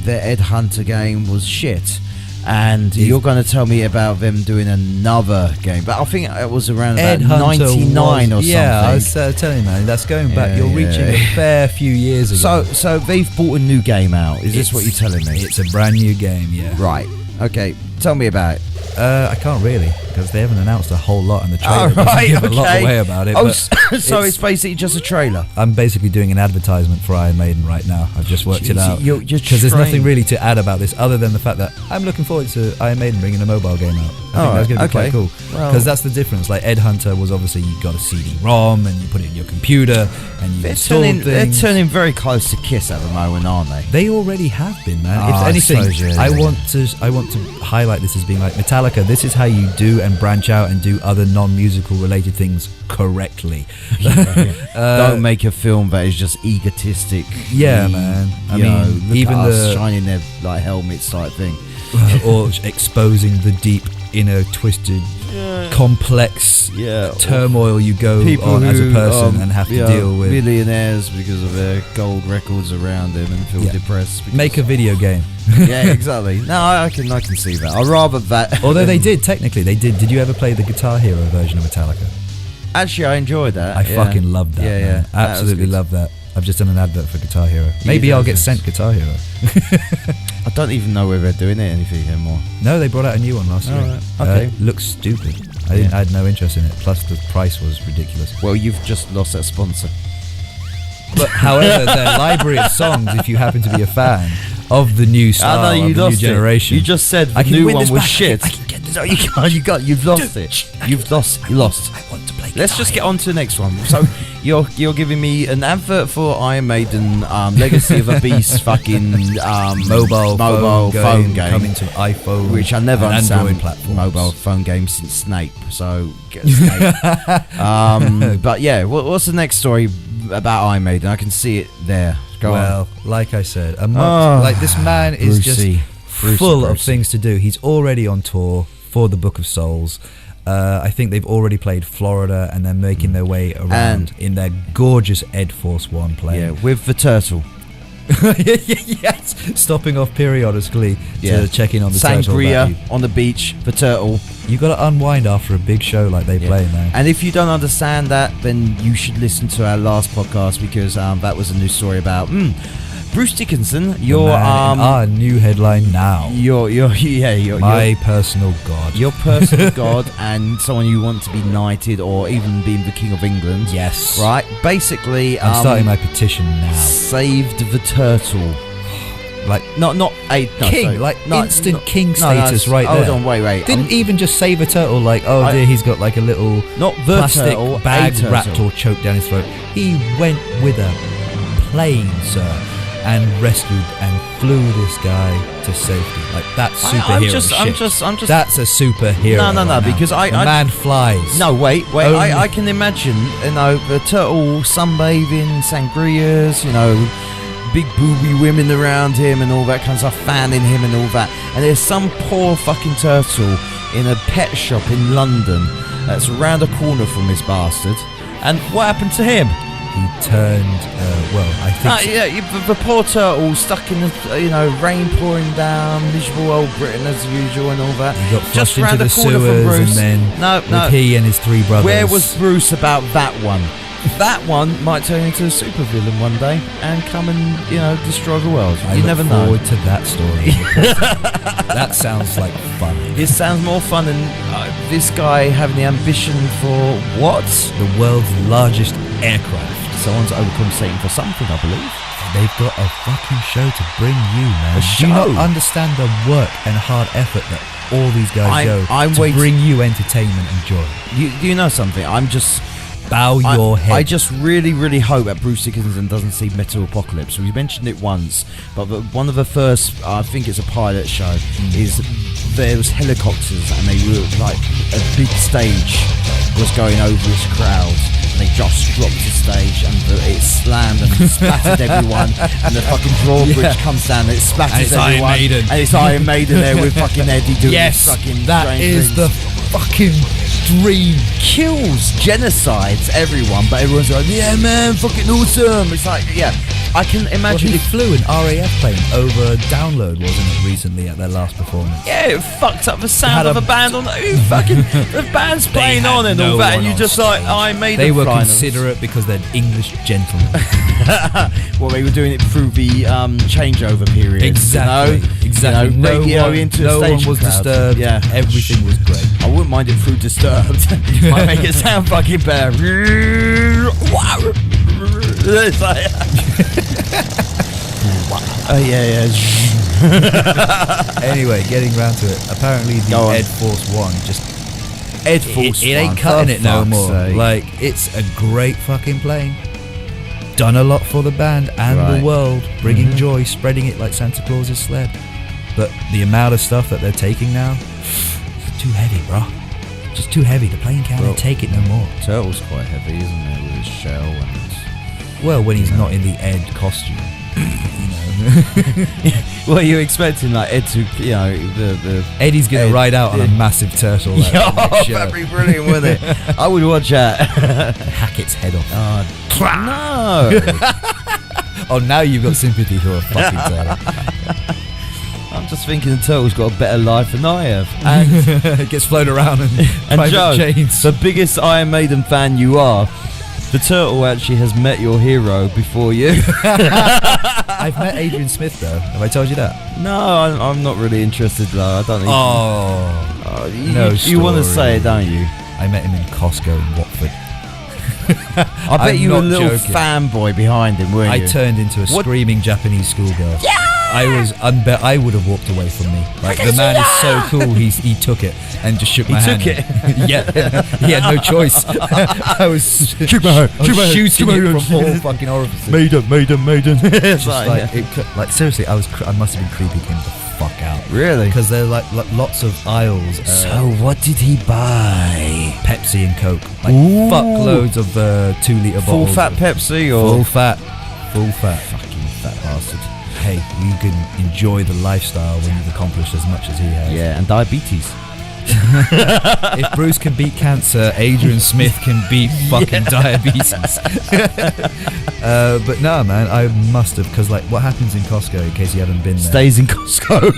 Ed Hunter game was shit. And you're going to tell me about them doing another game, but I think it was around Ed about Hunter 99 or something. Yeah, I was telling you, man, that's going back. You're reaching a fair few years ago. So they've bought a new game out. Is this what you're telling me? It's a brand new game, yeah. Right. Okay. Tell me about it. I can't really, because they haven't announced a whole lot, and the trailer doesn't give a lot away about it. Oh, but so it's basically just a trailer. I'm basically doing an advertisement for Iron Maiden right now. I've just worked it out. You're Because there's nothing trained. really to add about this other than the fact that I'm looking forward to Iron Maiden bringing a mobile game out. I think that's going to be quite cool. Because that's the difference. Like Ed Hunter was obviously, you got a CD-ROM and you put it in your computer and you install things. They're turning very close to Kiss at the moment, aren't they? They already have been, man. Oh, If I anything, suppose, yeah, I yeah. want to highlight this as being like Metallica. This is how you do and branch out and do other non-musical related things correctly. Don't make a film that is just egotistic. Yeah, man. I mean, look even at us the shining their like helmets type thing. or exposing the deep inner twisted complex turmoil you go on as a person and have to deal with. Millionaires because of their gold records around them and feel depressed. because- Make a video game. Yeah, exactly. No, I can see that. I'd rather that. Although they did, technically, they did. Did you ever play the Guitar Hero version of Metallica? Actually, I enjoyed that. I fucking loved that. Yeah, man. yeah. That was Absolutely good. loved that. I've just done an advert for Guitar Hero. Maybe I'll get sent Guitar Hero. I don't even know whether they're doing it anything anymore. No, they brought out a new one last year. right. Okay. Looks stupid. I had no interest in it. Plus, the price was ridiculous. Well, you've just lost that sponsor. But however, their library of songs, if you happen to be a fan of the new style, I know, you of the new lost generation. it. You just said the I can new win one this was back. shit. I can get this. No, you can't. You've lost it. You've lost. You lost. I want to play Let's Guitar just get Hero. on to the next one. So you're giving me an advert for Iron Maiden, Legacy of a Beast, fucking mobile phone game, coming to iPhone, which I never and understand. Android platforms. Mobile phone game since Snape. So get Snape. But yeah, what's the next story about Iron Maiden? I can see it there. Go Well, on. like I said, like this man is Brucey. just full of things to do. He's already on tour for the Book of Souls. I think they've already played Florida, and they're making their way around in their gorgeous Ed Force One plane. Yeah, with the turtle. Yes, stopping off periodically to check in on the turtle. Sangria on the beach, the turtle. You got to unwind after a big show like they play now. And if you don't understand that, then you should listen to our last podcast, because that was a new story about Bruce Dickinson. Our new headline now. Your personal god. Your personal god, and someone you want to be knighted or even being the King of England. Yes. Right. Basically, I'm starting my petition now. Saved the turtle. Like king, instant king status right there. Hold on, wait. Didn't even just save a turtle. Like, dear, he's got like a little not the plastic turtle, bag wrapped or choked down his throat. He went with a plane, sir, and rescued and flew this guy to safety. Like, that's superhero shit. I'm just. That's a superhero. No, because the man flies. No, wait. I can imagine, the turtle sunbathing, sangrias, big booby women around him and all that kind of stuff, fanning him and all that. And there's some poor fucking turtle in a pet shop in London that's around the corner from this bastard. And what happened to him? He turned, I think... the poor turtle stuck in the, rain pouring down, miserable old Britain as usual and all that. He got just flushed into the sewers, and then he and his three brothers... Where was Bruce about that one? That one might turn into a supervillain one day and come and, destroy the world. You never know. I look forward to that story. That sounds like fun. It sounds more fun than this guy having the ambition for what? The world's largest aircraft. Someone's overcompensating for something, I believe. They've got a fucking show to bring you, man. Do you not understand the work and hard effort that all these guys go to bring you entertainment and joy? You know something? Bow your head. I just really, really hope that Bruce Dickinson doesn't see Metal Apocalypse. We mentioned it once, but one of the first, I think it's a pilot show, is there was helicopters and they were like a big stage was going over this crowd. And they just dropped the stage and it slammed and splattered everyone. And the fucking drawbridge comes down and it splatters everyone. And it's Iron Maiden there with fucking Eddie doing fucking that is the fucking dream. Kills, genocides everyone, but everyone's like, yeah man, fucking awesome. It's like, I can imagine. He flew an RAF plane over Download, wasn't it, recently at their last performance? Yeah, it fucked up the sound of a band on the band's playing on and all that, and you just like, I made They were considerate because they're English gentlemen. Well, they were doing it through the changeover period. Exactly. No one was disturbed. Yeah, everything was great. I wouldn't mind it through Disturbed. Might make it sound fucking better. It's like, Anyway, getting round to it. Apparently, the Ed Force One it ain't cutting it no more. Like, it's a great fucking plane. Done a lot for the band and the world, bringing joy, spreading it like Santa Claus's sled. But the amount of stuff that they're taking now, it's too heavy, bro. Just too heavy. The plane can't take it no more. Turtle's quite heavy, isn't it, with his shell and. Well, when he's not in the Ed costume. Well, you're expecting like Ed to, the Eddie's going to ride out on a massive turtle. That'd be brilliant, wouldn't it? I would watch that. Hack its head off. No. Oh, now you've got sympathy for a fucking turtle. I'm just thinking the turtle's got a better life than I have. And it gets flown around and Joe, chains. The biggest Iron Maiden fan you are, the turtle actually has met your hero before you. I've met Adrian Smith though. Have I told you that? No, I'm not really interested though. I don't think. You want to say it, don't you? I met him in Costco in Watford. I bet you were a little fanboy behind him, weren't you? I turned into a screaming Japanese schoolgirl. Yeah! I would have walked away from me. Like, the man is so cool, he took it and just shook my hand. He took it? Yeah. He had no choice. I was shooting it from all fucking orifices. Maiden. It's seriously, I must have been creeping him the fuck out. Really? Because there are like lots of aisles. So what did he buy? Pepsi and Coke. Like fuckloads of 2-litre bottles. Full fat Pepsi or? Full fat. Fucking fat bastard. Hey, you can enjoy the lifestyle when you've accomplished as much as he has. Yeah, and diabetes. If Bruce can beat cancer, Adrian Smith can beat fucking diabetes. But no, man, I must have, because like what happens in Costco, in case you haven't been there, Stays in Costco.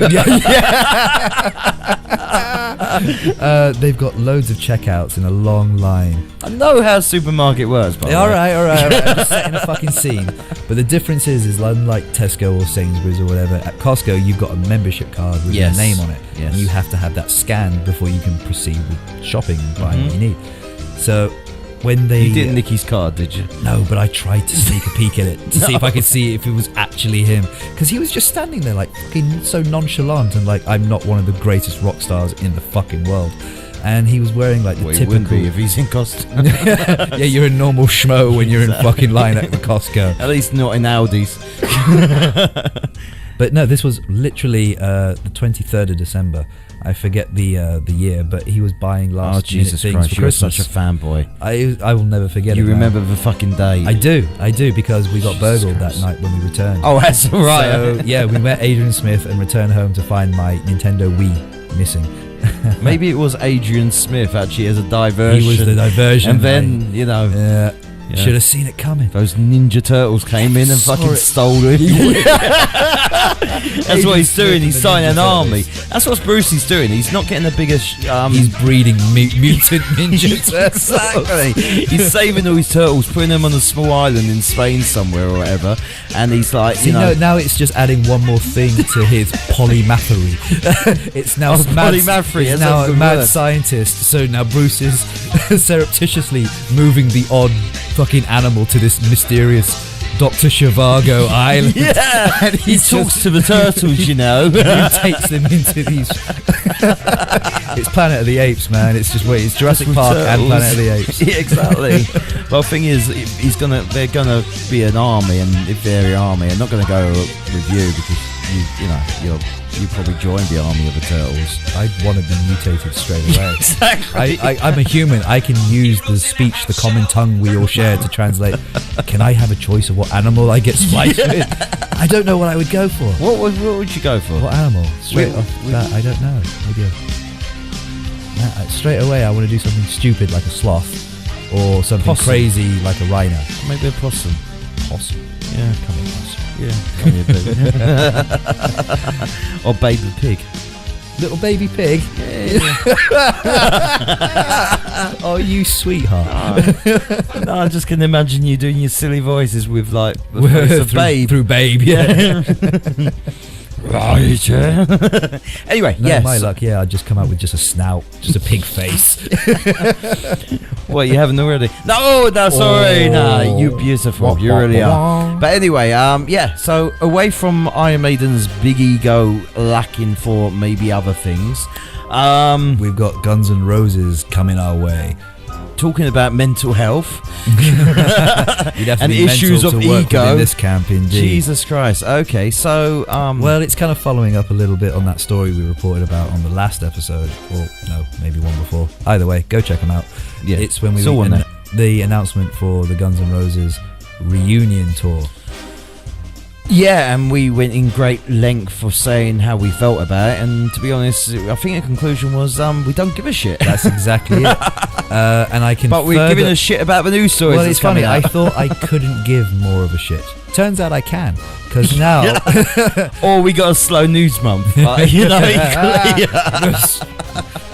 they've got loads of checkouts in a long line. I know how a supermarket works, by the way. All right. I'm just setting a fucking scene. But the difference is unlike Tesco or Sainsbury's or whatever, at Costco you've got a membership card with your name on it. Yes. And you have to have that scanned before you can proceed with shopping and buying what you need. So when they... You didn't nick his card, did you? No, but I tried to sneak a peek at it to see if I could see if it was actually him. Because he was just standing there like fucking so nonchalant and like, I'm not one of the greatest rock stars in the fucking world. And he was wearing like the Well, typical... he wouldn't be if he's in costume. Yeah, you're a normal schmo when you're in fucking line at the Costco. At least not in Aldi's. But no, this was literally the 23rd of December. I forget the year, but he was buying last Jesus minute things Christ, for you're Christmas. such a fanboy. I will never forget it. You man. remember the fucking day. I do, because we got burgled that night when we returned. Oh, that's right. So, yeah, we met Adrian Smith and returned home to find my Nintendo Wii missing. Maybe it was Adrian Smith actually as a diversion. He was the diversion. And then, you know... Yeah. Should have seen it coming. Those Ninja Turtles came in and fucking stole it. That's what he's doing. He's starting an army. That's what Brucey's doing. He's not getting the biggest... he's breeding mutant Ninja Turtles. Exactly. He's saving all his turtles, putting them on a small island in Spain somewhere or whatever. And he's like, See, now it's just adding one more thing to his polymathery. It's now polymathery. It's now a mad scientist. So now Bruce is surreptitiously moving the odd fucking animal to this mysterious Dr. Zhivago island. Yeah, and he talks to the turtles, you know. Mutates them into these. It's Planet of the Apes, man. It's just it's Jurassic Park and Planet of the Apes. Yeah, exactly. Well, the thing is, they're gonna be an army, and if they're an army, they're not gonna go with you because you probably joined the army of the turtles. I'd want to be mutated straight away. Exactly. I'm a human. I can use the speech, the common tongue we all share to translate. Can I have a choice of what animal I get spliced with? I don't know what I would go for. What would you go for? What animal? Straight off that, I don't know. Maybe straight away I want to do something stupid like a sloth or something crazy like a rhino. Maybe a possum. Possum. Yeah, Come on, possum. Yeah, come here, baby. Or baby pig. Little baby pig. Oh, you sweetheart. No, I just can imagine you doing your silly voices with like the voice of babe. Through babe, yeah. Right, yeah. Anyway, No, yes. my luck, yeah, I'd just come out with just a snout, just a pig face. Well, you haven't already. No, sorry. No, you beautiful. You really are. But anyway, yeah, so away from Iron Maiden's big ego lacking for maybe other things, We've got Guns N' Roses coming our way. talking about mental health You'd have to and be issues mental of to work ego. within this camp, indeed. Jesus Christ. Okay, so Well, it's kind of following up a little bit on that story we reported about on the last episode, or no, maybe one before. Either way, go check them out. Yeah, it's when we it's all on there. the announcement for the Guns N' Roses reunion tour. yeah, and we went in great length for saying how we felt about it, and to be honest, I think the conclusion was we don't give a shit. That's exactly it. And I can. But we're giving a shit about the news stories. Well, that's it's funny. coming I out. thought I couldn't give more of a shit. Turns out I can, because now. Or we got a slow news month. Like, you know,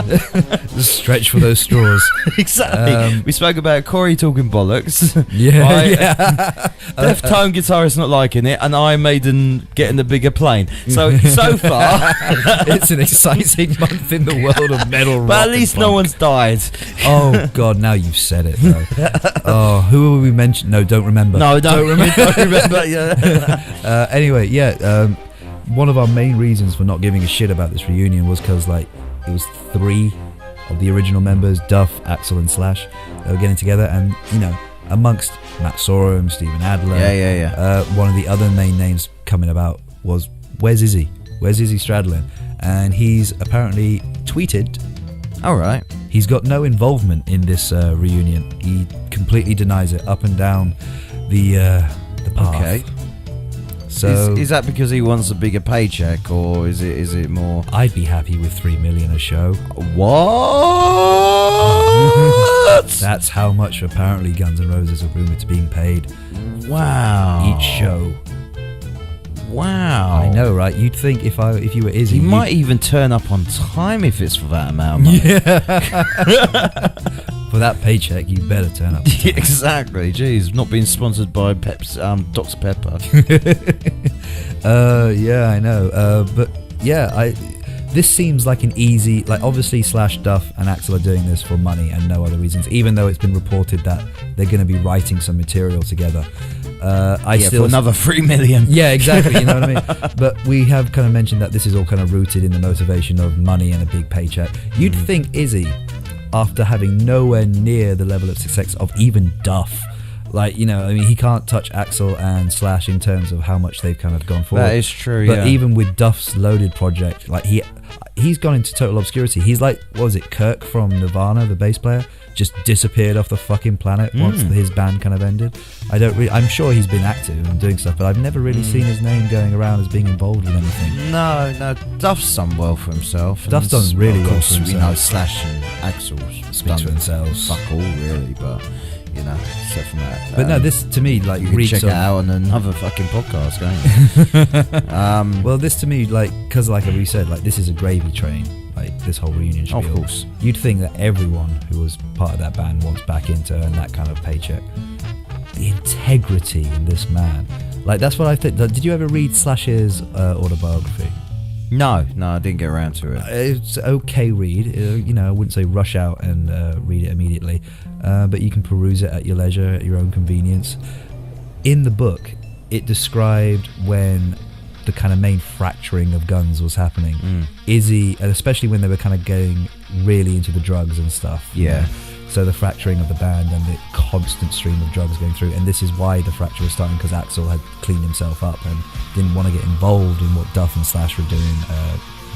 The stretch for those straws. exactly. We spoke about Corey talking bollocks. Yeah, Right? yeah. Deftone guitarist not liking it, and Iron Maiden getting the bigger plane. So far, It's an exciting month in the world of metal rock. but at and least no punk. one's died. Oh God! Now you've said it. Though. Oh, who will we mention? No, don't remember. No, don't remember. Don't remember. Yeah. Anyway, yeah. One of our main reasons for not giving a shit about this reunion was because, like, it was 3 of the original members, Duff, Axl, and Slash, that were getting together, and amongst Matt Sorum, Steven Adler, one of the other main names coming about was Where's Izzy Stradlin, and he's apparently tweeted. All right. He's got no involvement in this reunion. He completely denies it up and down the path. Okay. So is that because he wants a bigger paycheck, or is it more? I'd be happy with $3 million a show. What? That's how much apparently Guns N' Roses are rumored to being paid. Wow. Each show. Wow. I know, right? You'd think if you were Izzy, he might even turn up on time if it's for that amount of money. For that paycheck, you better turn up. Exactly. Jeez, not being sponsored by Dr. Pepper. Yeah, I know. But yeah, this seems like an easy, like obviously Slash, Duff and Axl are doing this for money and no other reasons, even though it's been reported that they're going to be writing some material together. For another $3 million. Yeah, exactly. You know what I mean? But we have kind of mentioned that this is all kind of rooted in the motivation of money and a big paycheck. You'd think Izzy, after having nowhere near the level of success of even Duff, like, you know, I mean, he can't touch Axl and Slash in terms of how much they've kind of gone forward. That is true, but even with Duff's Loaded project, like he's gone into total obscurity. He's like, what was it, Kirk from Nirvana, the bass player, just disappeared off the fucking planet once his band kind of ended. I'm sure he's been active and doing stuff, but I've never really seen his name going around as being involved with anything. No, Duff's done well for himself. Duff's done really well for himself. You know, Slash and Axl Speak for themselves. Fuck all, really, but, you know, except from that. But no, this to me, like, you can reeks check of... it out on another fucking podcast, can't you? Well, this to me, like, because like we said, like, this is a gravy train. Like, this whole reunion spiel. Of course. You'd think that everyone who was part of that band wants back into earn that kind of paycheck. The integrity in this man. Like, that's what I think. Did you ever read Slash's autobiography? No, I didn't get around to it. It's okay read. You know, I wouldn't say rush out and read it immediately. But you can peruse it at your leisure, at your own convenience. In the book, it described when the kind of main fracturing of Guns was happening. Izzy, and especially when they were kind of getting really into the drugs and stuff. Yeah. So the fracturing of the band and the constant stream of drugs going through, and this is why the fracture was starting, because Axl had cleaned himself up and didn't want to get involved in what Duff and Slash were doing,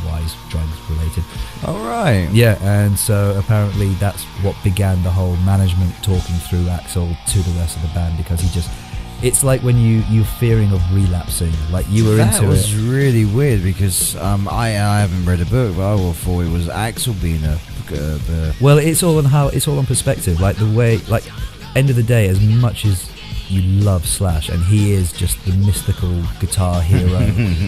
wise drugs related. All right. Yeah, and so apparently that's what began the whole management talking through Axl to the rest of the band, because he just... It's like when you're fearing of relapsing, like you were into it. That was really weird, because I haven't read a book, but I thought it was Axl being Well, it's all on perspective. Like the way, like, end of the day, as much as you love Slash, and he is just the mystical guitar hero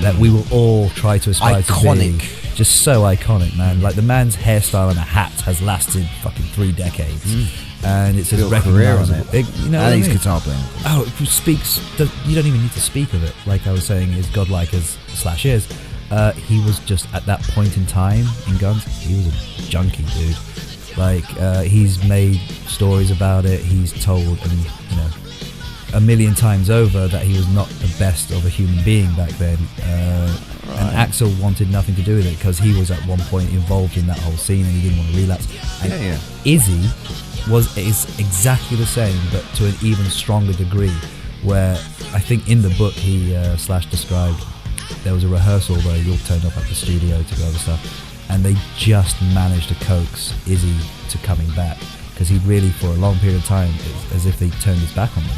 that we will all try to aspire to be. Just so iconic, man. Like, the man's hairstyle and a hat has lasted fucking 3 decades. And it's a career on it. You know, and he's guitar playing. Oh, it speaks. You don't even need to speak of it. Like I was saying, as godlike as Slash is, he was just at that point in time in Guns, he was a junkie, dude. Like, he's made stories about it. He's told, and you know, 1,000,000 times over that he was not the best of a human being back then. And Axl wanted nothing to do with it, because he was at one point involved in that whole scene and he didn't want to relapse. And Izzy is exactly the same, but to an even stronger degree, where I think in the book Slash described there was a rehearsal where he all turned up at the studio to go over stuff, and they just managed to coax Izzy to coming back, because he really, for a long period of time, as if they turned his back on them.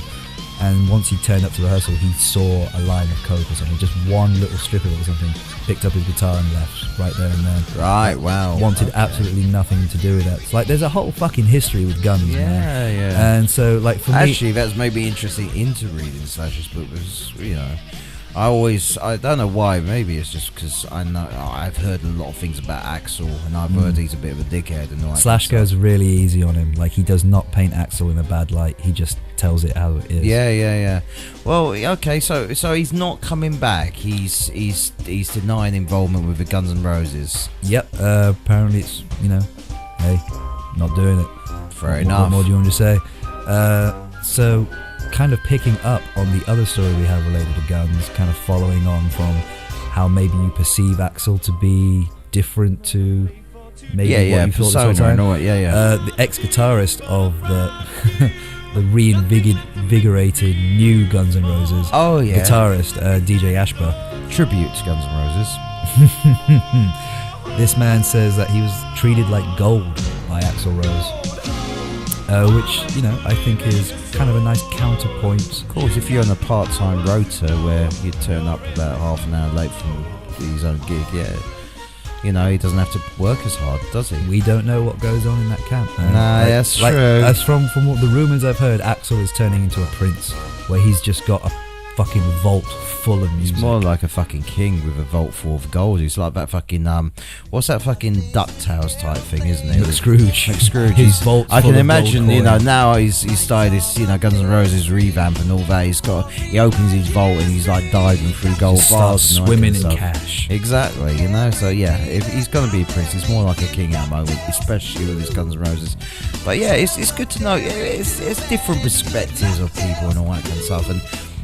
And once he turned up to rehearsal, he saw a line of coke or something, just one little strip of it or something, picked up his guitar and left right there and then. Right, wow. Wanted absolutely nothing to do with that. It's like, there's a whole fucking history with Guns, man. Yeah. And so, like, for me... Actually, that's maybe interesting into reading Slash's book, because, you know, I don't know why, maybe it's just because I've heard a lot of things about Axl, and I've heard he's a bit of a dickhead and all that. Slash goes really easy on him. Like, he does not paint Axl in a bad light. He just tells it how it is. Yeah. Well, okay, so he's not coming back. He's denying involvement with the Guns N' Roses. Yep. Apparently it's, you know, hey, not doing it. Fair enough. What more do you want to say? So, kind of picking up on the other story we have related to Guns, kind of following on from how maybe you perceive Axl to be different to maybe what you thought this whole time. The ex-guitarist of the the reinvigorated new Guns N' Roses. Oh yeah. Guitarist DJ Ashba. Tribute to Guns N' Roses. This man says that he was treated like gold by Axl Rose. which, you know, I think is kind of a nice counterpoint. Of course, if you're on a part-time rota where you turn up about half an hour late from his own gig, you know, he doesn't have to work as hard, does he? We don't know what goes on in that camp. No, that's true. As from what the rumours I've heard, Axl is turning into a prince, where he's just got a fucking vault full of music. He's more like a fucking king with a vault full of gold. He's like that fucking what's that fucking DuckTales type thing, isn't it? Like Scrooge. Like Scrooge. His vault. I full can of imagine, gold you know, coins. now he's started this, you know, Guns N' Roses revamp and all that. He opens his vault and he's like diving through gold Just bars, starts and all swimming that in kind of stuff. cash. Exactly, you know. So yeah, if he's gonna be a prince, he's more like a king at the moment, especially with his Guns N' Roses. But yeah, it's good to know. It's different perspectives of people and all that kind of stuff. And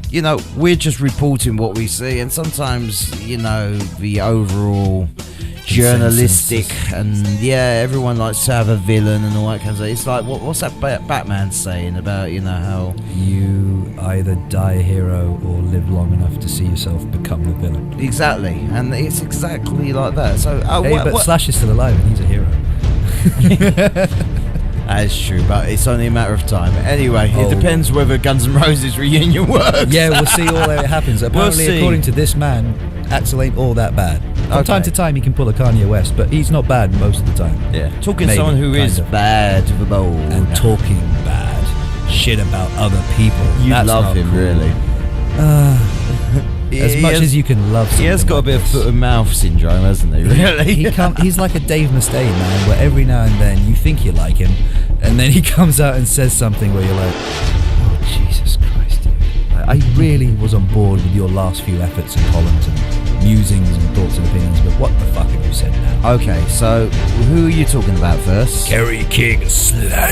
you know, we're just reporting what we see, and sometimes, you know, the overall journalistic and everyone likes to have a villain and all that kind of stuff. It's like, what's that Batman saying about, you know, how you either die a hero or live long enough to see yourself become the villain. Exactly, and it's exactly like that. So, Slash is still alive and he's a hero. That's true, but it's only a matter of time. Anyway, it depends whether Guns N' Roses reunion works. Yeah, we'll see all that happens. Apparently, according to this man, Axl ain't all that bad. From time to time, he can pull a Kanye West, but he's not bad most of the time. Yeah, talking to someone who is bad to the bone. And talking bad shit about other people. You love him, cool. Really. As much as you can love something. He has got a bit of foot and mouth syndrome, hasn't he, really? He's like a Dave Mustaine, man, where every now and then you think you like him, and then he comes out and says something where you're like, oh, Jesus Christ, dude. I really was on board with your last few efforts in Holland and musings and thoughts and opinions, but what the fuck have you said now? Okay, so who are you talking about first? Kerry King, Slayer!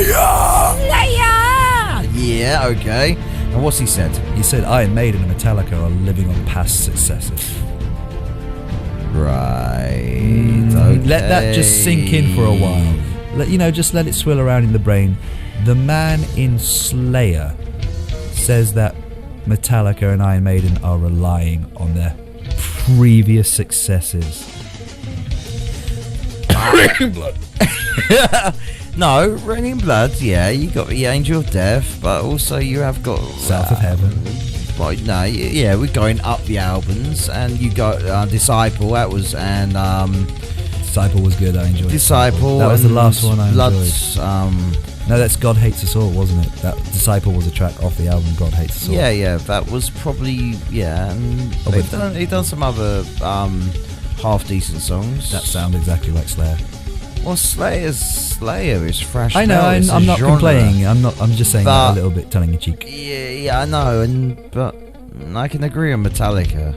Yeah, okay. And what's he said? He said Iron Maiden and Metallica are living on past successes. Right. Okay. Let that just sink in for a while. Just let it swirl around in the brain. The man in Slayer says that Metallica and Iron Maiden are relying on their previous successes. Raining Blood. No, Raining Blood, yeah, you got the Angel of Death, but also you have got South of Heaven. Well, no, yeah, we're going up the albums, and you got Disciple, that was, and Disciple was good, I enjoyed Disciple. That was the last one I Blood, enjoyed. No, that's God Hates Us All, wasn't it? That Disciple was a track off the album God Hates Us All. Yeah, that was probably, and they've done some other half decent songs. That sound exactly like Slayer. Well, Slayer is fresh. I know, I'm not complaining. I'm just saying that a little bit tongue in cheek. Yeah, I know, but I can agree on Metallica.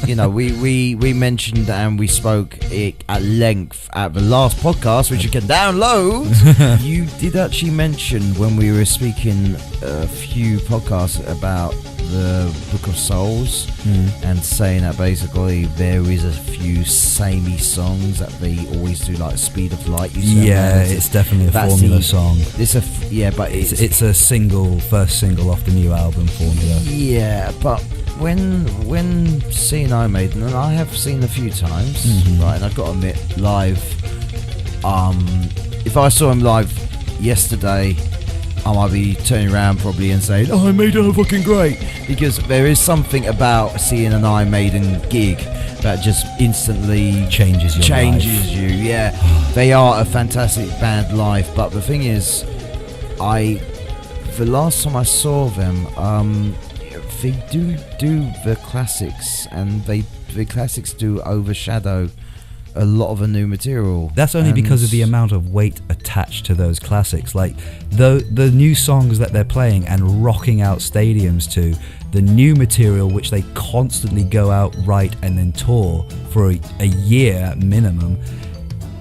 You know, we mentioned and we spoke it at length at the last podcast, which you can download. You did actually mention when we were speaking a few podcasts about the Book of Souls and saying that basically there is a few samey songs that they always do, like Speed of Light. It's definitely a formula song. It's a it's a first single off the new album, Formula. Yeah, but when seeing Iron Maiden, and I have seen a few times, right, and I've got to admit, live, if I saw him live yesterday, I might be turning around probably and saying, oh, Iron Maiden are fucking great, because there is something about seeing an Iron Maiden gig that just instantly changes you. Yeah, they are a fantastic band live, but the thing is, the last time I saw them, they do the classics, and the classics do overshadow a lot of the new material. That's only because of the amount of weight attached to those classics. Like the new songs that they're playing and rocking out stadiums to, the new material which they constantly go out, write and then tour for a year minimum,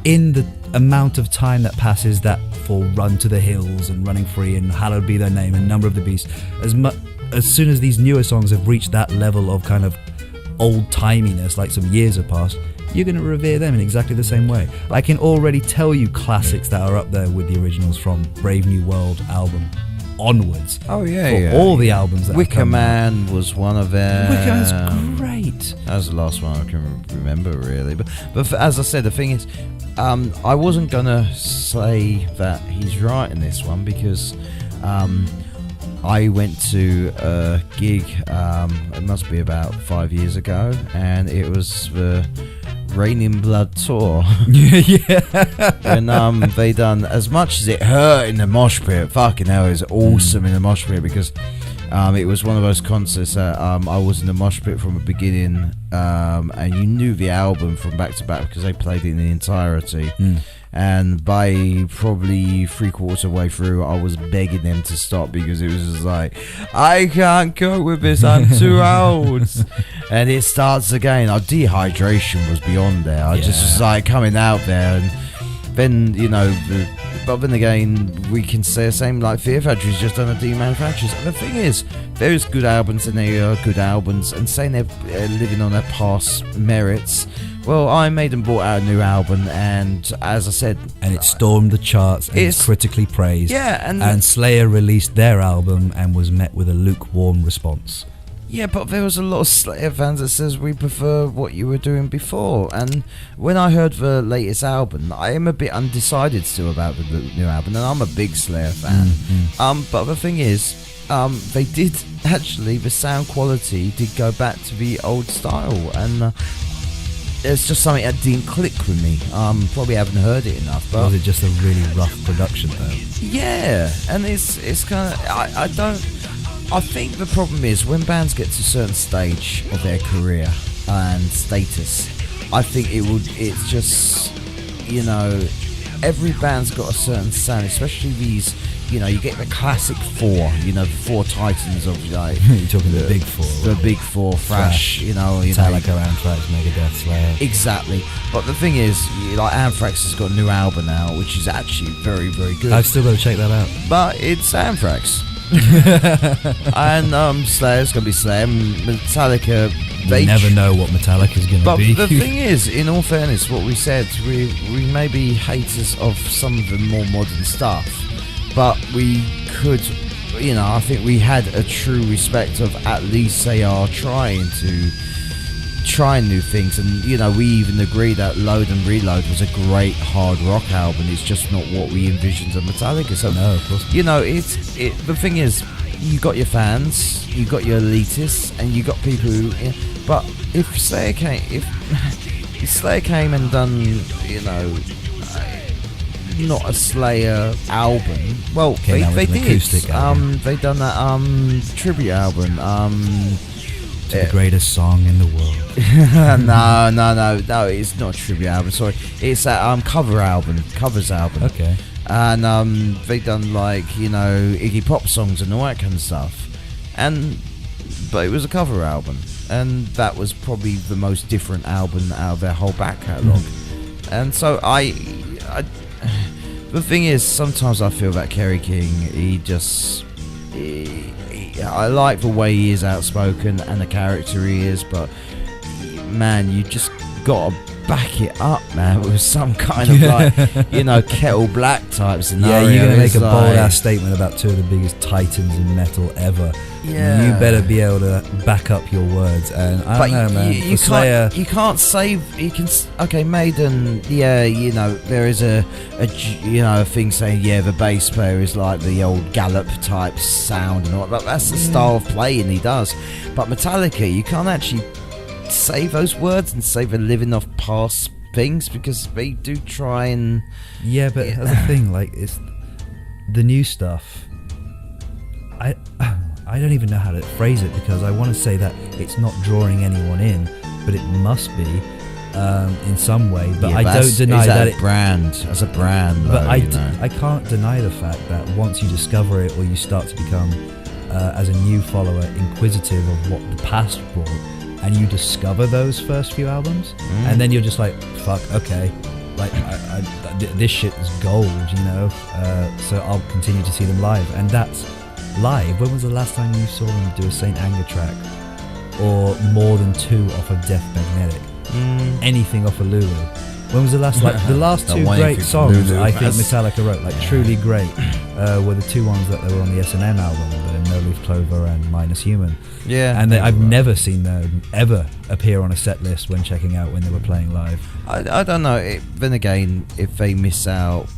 in the amount of time that passes that for Run to the Hills and Running Free and Hallowed Be Thy Name and Number of the Beast, as soon as these newer songs have reached that level of kind of old-timiness, like some years have passed, you're going to revere them in exactly the same way. I can already tell you classics that are up there with the originals from Brave New World album onwards. Oh yeah, all the albums that Wicker Man was one of them. Wicker Man's great. 8. That was the last one I can remember, really. But as I said, the thing is, I wasn't gonna say that he's right in this one because I went to a gig. It must be about 5 years ago, and it was the Rain in Blood tour. When they done As Much As It Hurt in the mosh pit. Fucking hell, it was awesome in the mosh pit because it was one of those concerts that I was in the mosh pit from the beginning, and you knew the album from back to back because they played it in the entirety. And by probably 3/4 way through, I was begging them to stop because it was just like, I can't cope with this, I'm too old. And it starts again. Our dehydration was beyond there. I just was like coming out there, and then, you know, but then again, we can say the same, like Fear Factory's just done a demanufacturers. And the thing is, there's good albums and there are good albums, and saying they're living on their past merits. Well, Iron Maiden brought out a new album, and as I said, and it stormed the charts and it's critically praised. Yeah, and Slayer released their album and was met with a lukewarm response. Yeah, but there was a lot of Slayer fans that says we prefer what you were doing before. And when I heard the latest album, I am a bit undecided still about the new album, and I'm a big Slayer fan. But the thing is, they did actually, the sound quality did go back to the old style, and it's just something that didn't click with me. Probably haven't heard it enough. But was it just a really rough production though? Yeah, and it's kind of I think the problem is when bands get to a certain stage of their career and status, I think it's just, you know, every band's got a certain sound, especially these, you know, you get the classic four, you know, the four titans of, like, you're talking the big four. The big four, Thrash, you know. Metallica, Anthrax, Megadeth, Slayer. Exactly. But the thing is, like, Anthrax has got a new album now, which is actually very, very good. I've still got to check that out. But it's Anthrax. And Slayer's gonna be Slayer. Metallica, they never know what Metallica's gonna be. But the thing is, in all fairness, what we said, we may be haters of some of the more modern stuff, but we could, you know, I think we had a true respect of at least they are trying new things. And, you know, we even agree that Load and Reload was a great hard rock album. It's just not what we envisioned of Metallica. So no, of course. You know, the thing is, you got your fans, you got your elitists, and you got people who, but if Slayer came and done, you know, not a Slayer album, well, they did. They done that tribute album, to the greatest song in the world. No, it's not a tribute album, sorry. It's that covers album. Okay. And they done, like, you know, Iggy Pop songs and all that kind of stuff. But it was a cover album, and that was probably the most different album out of their whole back catalogue. And so the thing is, sometimes I feel that Kerry King, I like the way he is outspoken and the character he is, but man, you just gotta back it up, man, with some kind of, like, you know, Kettle Black type scenario. Yeah, you're gonna make a bold ass statement about two of the biggest titans in metal ever. Yeah, you better be able to back up your words. And I don't know, man. You can't say you can. Okay, Maiden. Yeah, you know, there is a thing saying, yeah, the bass player is like the old Gallop type sound and all that. That's the style of playing he does. But Metallica, you can't actually say those words and say they're living off past things, because they do try and. Yeah, but that's the thing. Like, it's the new stuff. I don't even know how to phrase it, because I want to say that it's not drawing anyone in, but it must be in some way. But I don't deny that it as a brand. But though, I can't deny the fact that once you discover it, or you start to become, as a new follower, inquisitive of what the past brought, and you discover those first few albums, and then you're just like, fuck, okay, like this shit is gold, you know. So I'll continue to see them live, and that's. Live, when was the last time you saw them do a Saint Anger track, or more than two off of Death Magnetic, anything off of Lulu? When was the last, like, the last two great songs Lulu, I think Metallica wrote, like, truly great, were the two ones that they were on the S&M album, the No Leaf Clover and Minus Human. Yeah. And I've never seen them ever appear on a set list when checking out when they were playing live. I don't know. Then again, if they miss out,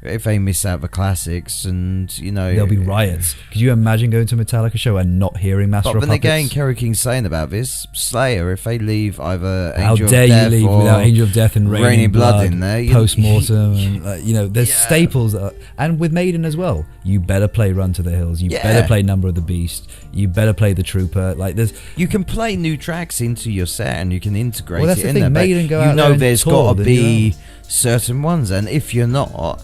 if they miss out the classics, and there'll be riots. Could you imagine going to a Metallica show and not hearing Master of But then Puppets? again, Kerry King's saying about this, Slayer, if they leave either How Angel dare of Death you leave or without Angel of Death and Raining Blood in there, post-mortem, and there's staples and with Maiden as well. You better play Run to the Hills, you better play Number of the Beast, you better play The Trooper. You can play new tracks into your set and you can integrate that's it the in thing, there, Maiden go out but there and there's tour, got to then be certain ones, and if you're not,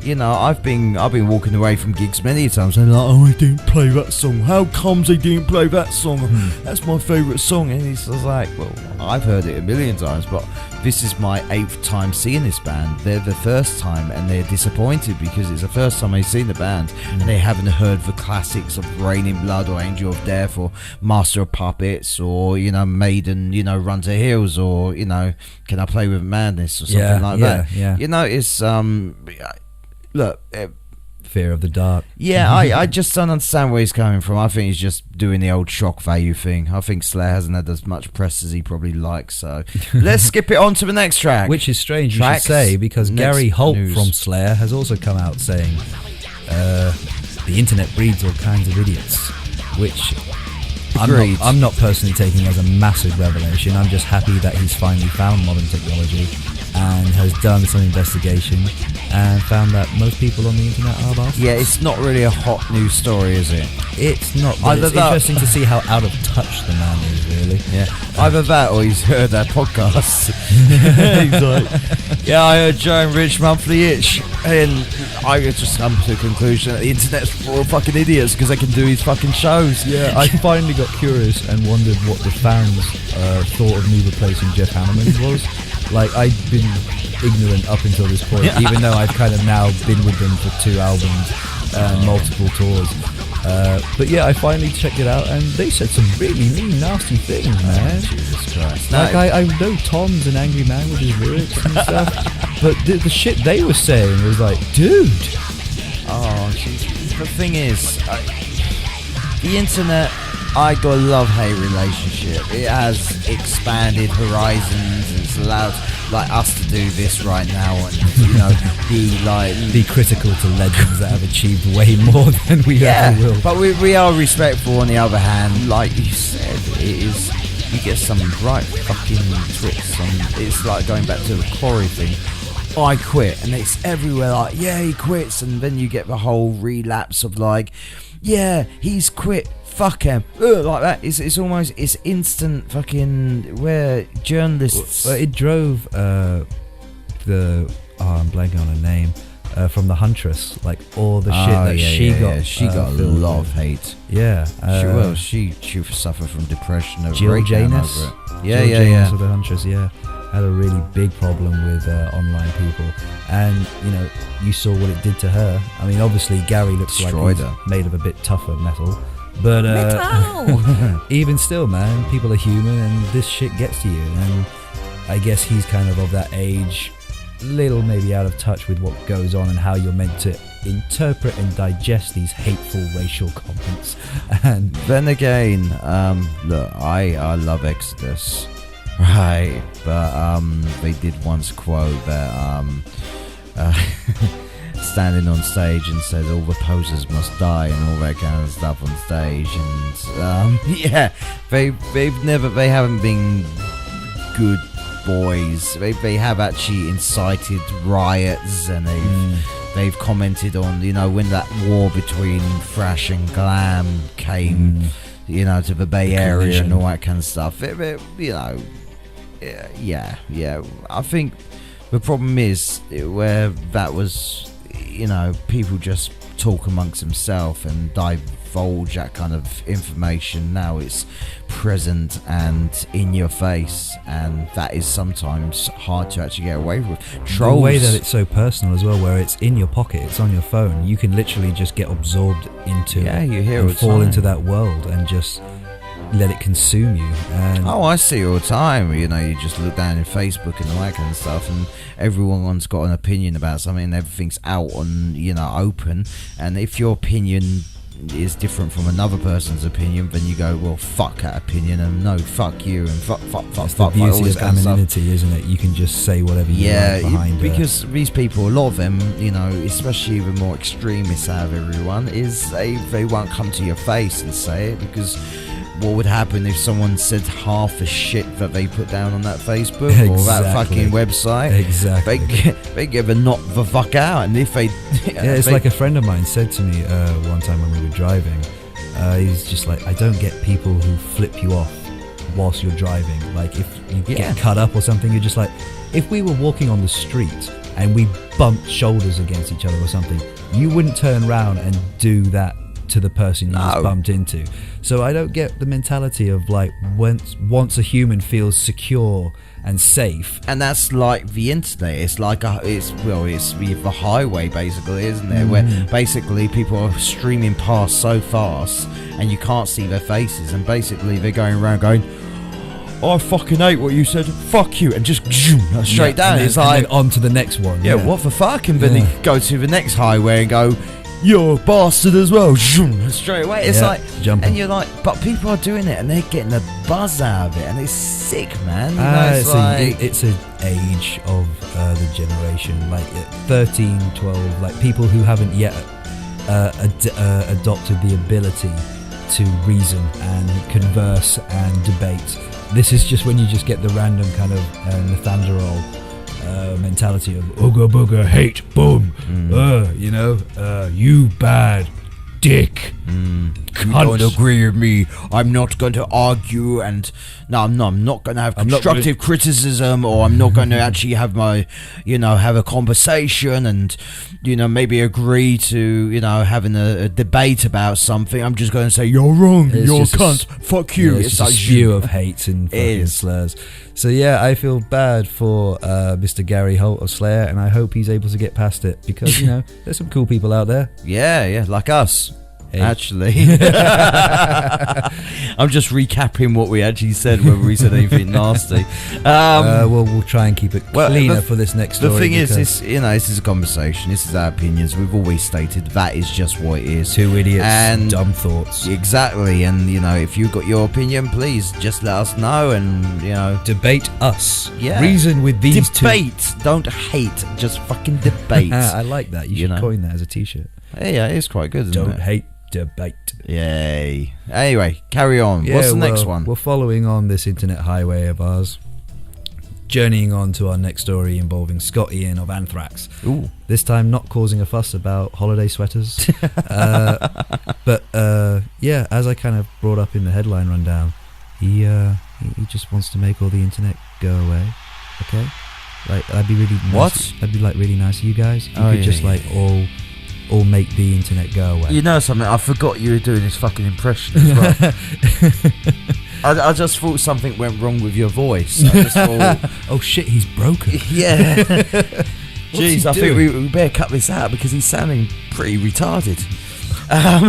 I've been walking away from gigs many times and I didn't play that song. How comes they didn't play that song? That's my favourite song. And it's just like, well, I've heard it a million times, but this is my 8th time seeing this band. They're the first time and they're disappointed because it's the first time they've seen the band and they haven't heard the classics of Raining Blood or Angel of Death or Master of Puppets or Maiden, Run to Hills or Can I Play with Madness or something like that. It's look, Fear of the Dark. Yeah, I just don't understand where he's coming from. I think he's just doing the old shock value thing. I think Slayer hasn't had as much press as he probably likes, so let's skip it on to the next track. Which is strange, you should say, because Gary Holt from Slayer has also come out saying the internet breeds all kinds of idiots, which I'm not personally taking as a massive revelation. I'm just happy that he's finally found modern technology and has done some investigation and found that most people on the internet are bastards. Yeah, it's not really a hot news story, is it? It's not, but it's interesting to see how out of touch the man is, really. Yeah, either that or he's heard our podcast. He's like, yeah, I heard Joe and Rich Monthly Itch, and I just come to the conclusion that the internet's full of fucking idiots because they can do these fucking shows. Yeah, I finally got curious and wondered what the fans thought of me replacing Jeff Hanneman was. I'd been ignorant up until this point, even though I've kind of now been with them for 2 albums and multiple tours. But yeah, I finally checked it out and they said some really mean, nasty things, man. Jesus Christ. I know Tom's an angry man with his lyrics and stuff, but the shit they were saying was like, dude. Oh, geez. The thing is, the internet, I got a love-hate relationship. It has expanded horizons. It's allowed us to do this right now, and be critical to legends that have achieved way more than we ever will. But we are respectful. On the other hand, like you said, it is. You get some right fucking twits. It's like going back to the Quarry thing. I quit, and it's everywhere. Like, yeah, he quits, and then you get the whole relapse of yeah, he's quit. Fuck him, like that. It's almost instant fucking where journalists. Well, it drove I'm blanking on her name from the Huntress, all the shit that she got. Yeah. She got a lot of hate. Yeah, she suffered from depression over Jill Janus. Yeah. Janus of the Huntress. Yeah, had a really big problem with online people, and you saw what it did to her. I mean, obviously Gary looks Destroyed like her. He's made of a bit tougher metal. But even still, man, people are human and this shit gets to you. And I guess he's kind of that age, little maybe out of touch with what goes on and how you're meant to interpret and digest these hateful racial comments. And then again, look, I love Exodus, right? But they did once quote that standing on stage and said all the posers must die and all that kind of stuff on stage, and yeah, they haven't been good boys. They have actually incited riots, and they've commented on when that war between thrash and glam came to the Bay Area and all that kind of stuff. Yeah. I think the problem is where that was. People just talk amongst themselves and divulge that kind of information. Now it's present and in your face, and that is sometimes hard to actually get away with. Trolls. The way that it's so personal as well, where it's in your pocket, it's on your phone. You can literally just get absorbed into it you hear and fall into that world and just let it consume you. And I see it all the time. You just look down in Facebook and all that kind of stuff, and everyone's got an opinion about something, and everything's out on open. And if your opinion is different from another person's opinion, then you go, well, fuck that opinion, and no, fuck you, and fuck. It's the beauty of anonymity, isn't it? You can just say whatever you like behind because these people, a lot of them, you know, especially the more extremists out of everyone, is they won't come to your face and say it, because what would happen if someone said half the shit that they put down on that Facebook or that fucking website? Exactly. They give a knock the fuck out, and if they... it's like a friend of mine said to me one time when we were driving, he's just like, I don't get people who flip you off whilst you're driving. Like, if you get cut up or something, you're just like, if we were walking on the street and we bumped shoulders against each other or something, you wouldn't turn around and do that to the person you just bumped into. So I don't get the mentality of like, once a human feels secure and safe, and that's like the internet. It's like it's the highway, basically, isn't it? Where basically people are streaming past so fast and you can't see their faces, and basically they're going around going, I fucking hate what you said, fuck you, and just straight down. It's like on to the next one. What the fuck? And then they go to the next highway and go, you're a bastard as well, straight away. It's like jumping. And you're like, but people are doing it and they're getting a buzz out of it, and it's sick, man. You know, it's an age of the generation, like 13, 12, like people who haven't yet adopted the ability to reason and converse and debate. This is just when you just get the random kind of Nathanderol mentality of ooga booga hate, boom, you know, you bad dick. You don't agree with me, I'm not going to argue, and I'm not going to have constructive criticism, or I'm not going to actually have have a conversation and, maybe agree to, having a debate about something. I'm just going to say, you're wrong, you're a cunt, fuck you. It's just a spew of hate and fucking slurs. So yeah, I feel bad for Mr. Gary Holt of Slayer, and I hope he's able to get past it, because, there's some cool people out there. Yeah, like us. Actually, I'm just recapping what we actually said, whether we said anything nasty. We'll try and keep it cleaner for this next story. The thing is, this is a conversation. This is our opinions. We've always stated that is just what it is. Two idiots and dumb thoughts. Exactly. And if you've got your opinion, please just let us know, and debate us. Yeah. Reason with these debate. Don't hate. Just fucking debate. I like that. You should coin that as a t-shirt. Yeah, it is quite good. Isn't Don't hate. Debate. Yay. Anyway, carry on. What's the next one? We're following on this internet highway of ours, journeying on to our next story involving Scott Ian of Anthrax. Ooh. This time not causing a fuss about holiday sweaters. But as I kind of brought up in the headline rundown, he just wants to make all the internet go away. Okay? Like, that'd be really nice. What? That'd be like really nice of you guys. You could just all make the internet go away. You know something? I forgot you were doing this fucking impression as well. I just thought something went wrong with your voice. I just thought, oh shit, he's broken. Yeah. Jeez, I think we better cut this out, because he's sounding pretty retarded.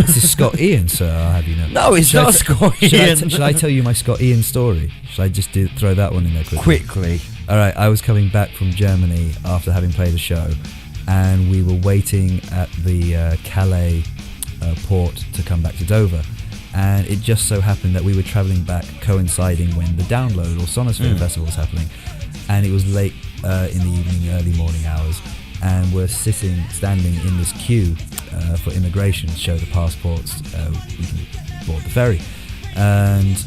This is Scott Ian, sir, I'll have you know. No, it's not Scott Ian. Should I tell you my Scott Ian story? Should I just throw that one in there quickly? Alright, I was coming back from Germany after having played a show, and we were waiting at the Calais port to come back to Dover, and it just so happened that we were travelling back coinciding when the Download or Sonosphere Festival was happening, and it was late in the evening, early morning hours, and we're standing in this queue for immigration to show the passports we can board the ferry. And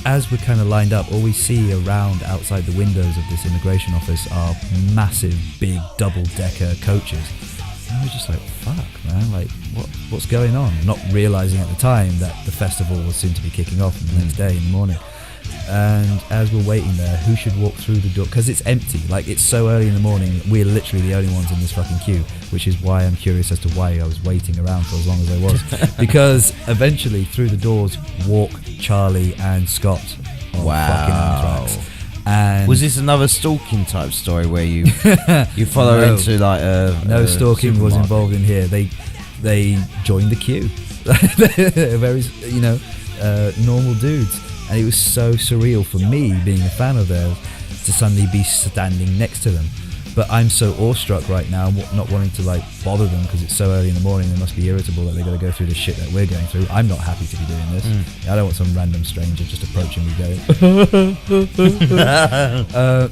as we're kind of lined up, all we see around outside the windows of this immigration office are massive, big, double-decker coaches. And we're just like, fuck, man, like, what's going on? Not realising at the time that the festival was soon to be kicking off the next day in the morning. And as we're waiting there, who should walk through the door? Because it's empty, like, it's so early in the morning, we're literally the only ones in this fucking queue, which is why I'm curious as to why I was waiting around for as long as I was. Because eventually, through the doors, walk Charlie and Scott of fucking Anthrax. And was this another stalking type story where you follow into like no stalking was involved in here. They joined the queue. They're very normal dudes. And it was so surreal for me, being a fan of theirs, to suddenly be standing next to them. But I'm so awestruck right now, not wanting to like bother them because it's so early in the morning. They must be irritable that they got to go through the shit that we're going through. I'm not happy to be doing this. I don't want some random stranger just approaching me going.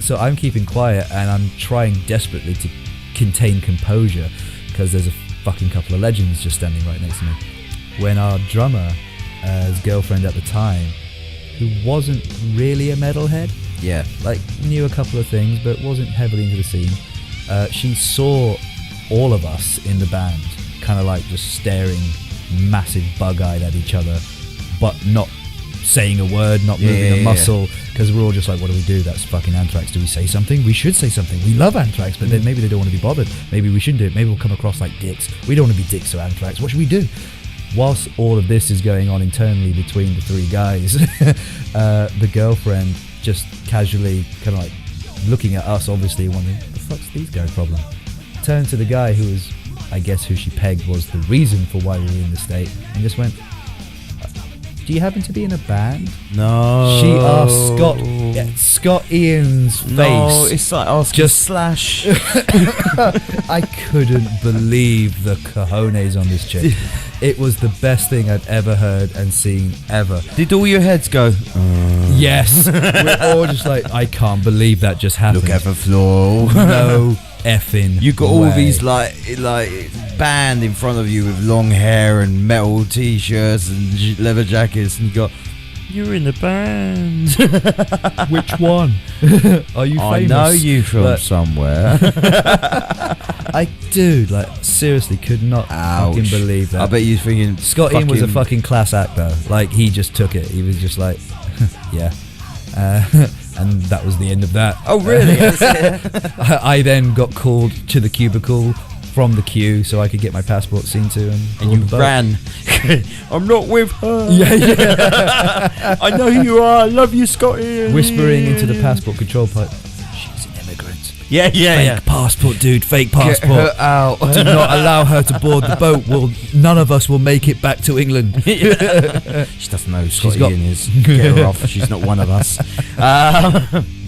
So I'm keeping quiet and I'm trying desperately to contain composure because there's a fucking couple of legends just standing right next to me. When our drummer, his girlfriend at the time, who wasn't really a metalhead, like knew a couple of things but wasn't heavily into the scene, she saw all of us in the band kind of like just staring massive bug-eyed at each other but not saying a word, not moving a muscle, because we're all just like, what do we do? That's fucking Anthrax. Do we say something? We should say something. We love Anthrax, but then maybe they don't want to be bothered. Maybe we shouldn't do it. Maybe we'll come across like dicks. We don't want to be dicks to Anthrax. What should we do? Whilst all of this is going on internally between the three guys, the girlfriend just casually kind of like looking at us, obviously wondering, what the fuck's these guys' problem? Turned to the guy who was, I guess, who she pegged was the reason for why we were in the state, and just went, do you happen to be in a band? No. She asked Scott Ian's face. No, it's like asking just Slash. I couldn't believe the cojones on this chick. It was the best thing I'd ever heard and seen ever. Did all your heads go? Yes. We're all just like, I can't believe that just happened. Look at the floor. No effing You got way. all these like band in front of you with long hair and metal t-shirts and leather jackets, and you got, you're in a band. Which one? Are you famous? I know you from somewhere. Dude, like, seriously, could not fucking believe that. I bet you're thinking Scott Ian was a fucking class actor. Like, he just took it. He was just like, yeah. And that was the end of that. Oh, really? I then got called to the cubicle from the queue so I could get my passport seen to. And you ran. I'm not with her. Yeah. I know who you are. I love you, Scotty. Whispering into the passport control pipe. She's an immigrant. Yeah. Fake passport, dude. Fake passport. Get her out. Do not allow her to board the boat. None of us will make it back to England. She doesn't know who Scotty Ian is. Get her off. She's not one of us.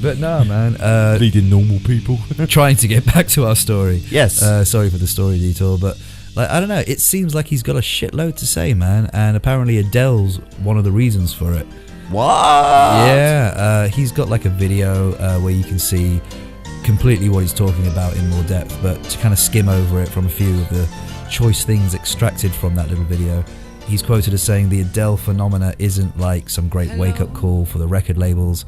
But no, man. Leading normal people. Trying to get back to our story. Yes. Sorry for the story detour, but like, I don't know. It seems like he's got a shitload to say, man. And apparently Adele's one of the reasons for it. What? Yeah. He's got like a video where you can see completely what he's talking about in more depth, but to kind of skim over it from a few of the choice things extracted from that little video, he's quoted as saying the Adele phenomena isn't like some great wake-up call for the record labels.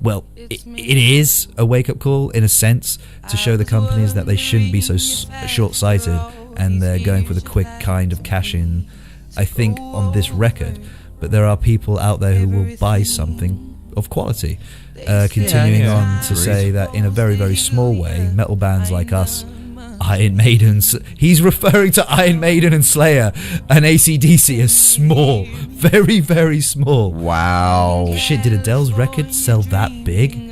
Well, it is a wake-up call in a sense to show the companies that they shouldn't be so short-sighted and they're going for the quick kind of cash-in, I think, on this record. But there are people out there who will buy something of quality. Continuing on to say that in a very, very small way, metal bands like us, Iron Maiden, he's referring to Iron Maiden and Slayer and AC/DC as small, very, very small. Wow. Shit, did Adele's record sell that big?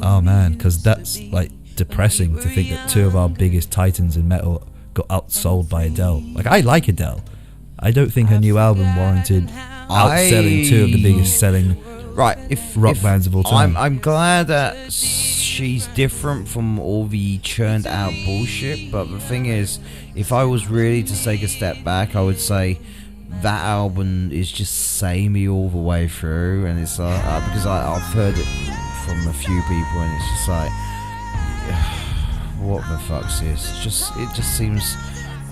Oh man, because that's like depressing to think that two of our biggest titans in metal got outsold by Adele. Like, I like Adele. I don't think her new album warranted outselling two of the biggest selling rock bands of all time. I'm glad that she's different from all the churned out bullshit, but the thing is, if I was really to take a step back, I would say that album is just samey all the way through, and it's because I've heard it from a few people, and it's just like, what the fuck's this? It just seems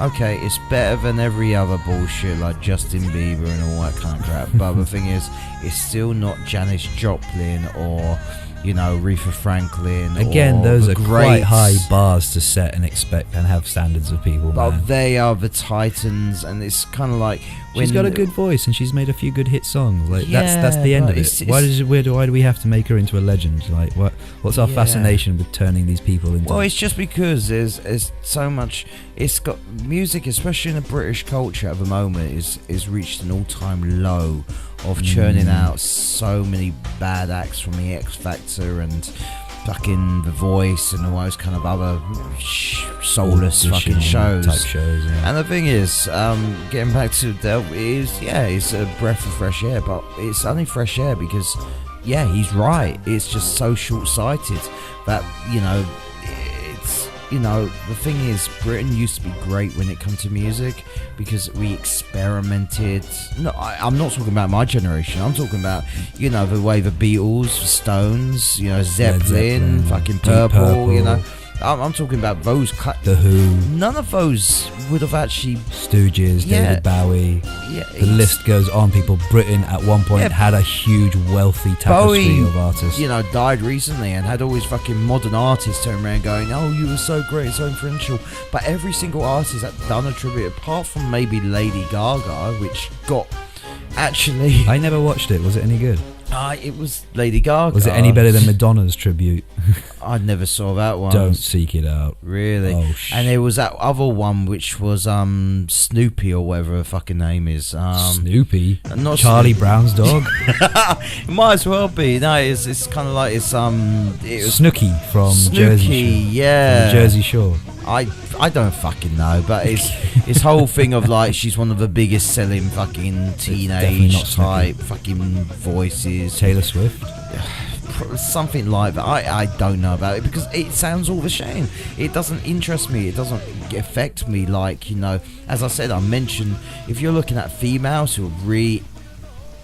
okay. It's better than every other bullshit like Justin Bieber and all that kind of crap. But the thing is, it's still not Janis Joplin or, you know, Aretha Franklin. Again, or those are quite greats. high bars to set and expect and have standards of people. But man. they are the titans, and it's kind of like She's got a good voice and she's made a few good hit songs. Like Yeah, that's the end but of it. Why do we have to make her into a legend? Like what's our fascination with turning these people into? Well, it's just because there's so much. It's got music, especially in the British culture at the moment, is reached an all-time low of churning out so many bad acts from the X Factor and fucking The Voice and all those kind of other soulless fucking shows. Type shows, yeah. And the thing is, getting back to Adele, it's a breath of fresh air, but it's only fresh air because, yeah, he's right. It's just so short-sighted that, you know, you know, the thing is, Britain used to be great when it comes to music because we experimented. No, I'm not talking about my generation. I'm talking about, you know, the way the Beatles, Stones, you know, Zeppelin, fucking Purple, you know. I'm talking about those. The Who. None of those would have actually. Stooges, David Bowie. Yeah, the list goes on. People. Britain at one point had a huge, wealthy tapestry Bowie, of artists. You know, died recently and had all these fucking modern artists turn around going, "Oh, you were so great, so influential." But every single artist that done a tribute, apart from maybe Lady Gaga, which got actually. I never watched it. Was it any good? It was Lady Gaga. Was it any better than Madonna's tribute? I never saw that one. Don't seek it out. Really? Oh, and there was that other one which was Snoopy or whatever her fucking name is. Snoopy? Not Charlie Brown's dog? It might as well be. No, it's kind of like it was Snooky from Jersey Shore. Yeah. From Jersey Shore. I don't fucking know, but it's this whole thing of like she's one of the biggest selling fucking teenage type fucking voices. Taylor Swift. Something like that. I don't know about it because it sounds all the same. It doesn't interest me. It doesn't affect me. Like, you know, as I said, I mentioned if you're looking at females who are really,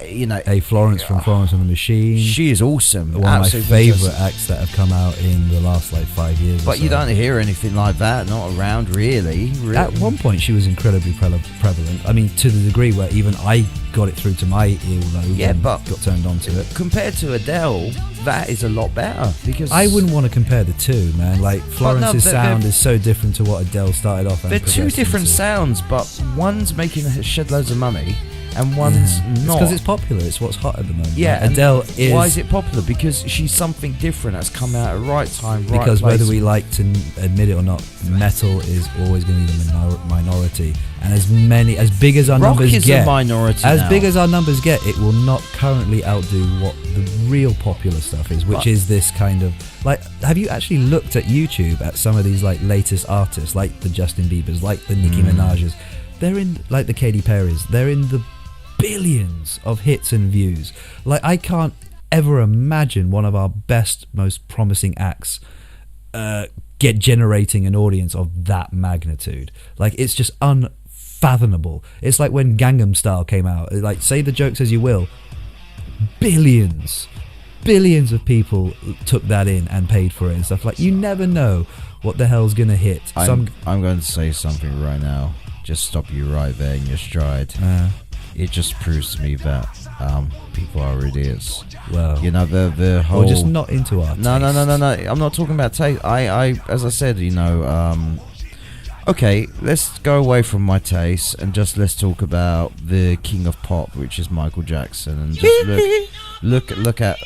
you know, Florence from Florence and the Machine. She is awesome. One of my favourite acts that have come out in the last like 5 years. But you don't hear anything like that. Not around really. At one point, she was incredibly prevalent. I mean, to the degree where even I got it through to my earlobe. Yeah, but got turned on to it. Compared to Adele, that is a lot better because I wouldn't want to compare the two, man. Like Florence's sound is so different to what Adele started off. They're two different sounds, but one's making shed loads of money. And one's not. Because it's popular. It's what's hot at the moment. Yeah, Adele is. Why is it popular? Because she's something different that's come out at the right time, right because place. Whether we like to admit it or not, metal is always going to be the minority. And as big as our Rock numbers is get, a minority as now. big as our numbers get, it will not currently outdo what the real popular stuff is, which is this kind of like. Have you actually looked at YouTube at some of these like latest artists, like the Justin Biebers, like the Nicki Minaj's? They're in like the Katy Perry's. They're in the billions of hits and views. Like, I can't ever imagine one of our best, most promising acts generating an audience of that magnitude. Like, it's just unfathomable. It's like when Gangnam Style came out. Like, say the jokes as you will, billions of people took that in and paid for it and stuff. Like, you never know what the hell's gonna hit. I'm going to say something right now. Just stop you right there in your stride. It just proves to me that people are idiots. Well, you know, the whole. Or just not into art. No. I'm not talking about taste. I as I said, you know. Okay, let's go away from my taste and just let's talk about the king of pop, which is Michael Jackson, and just look at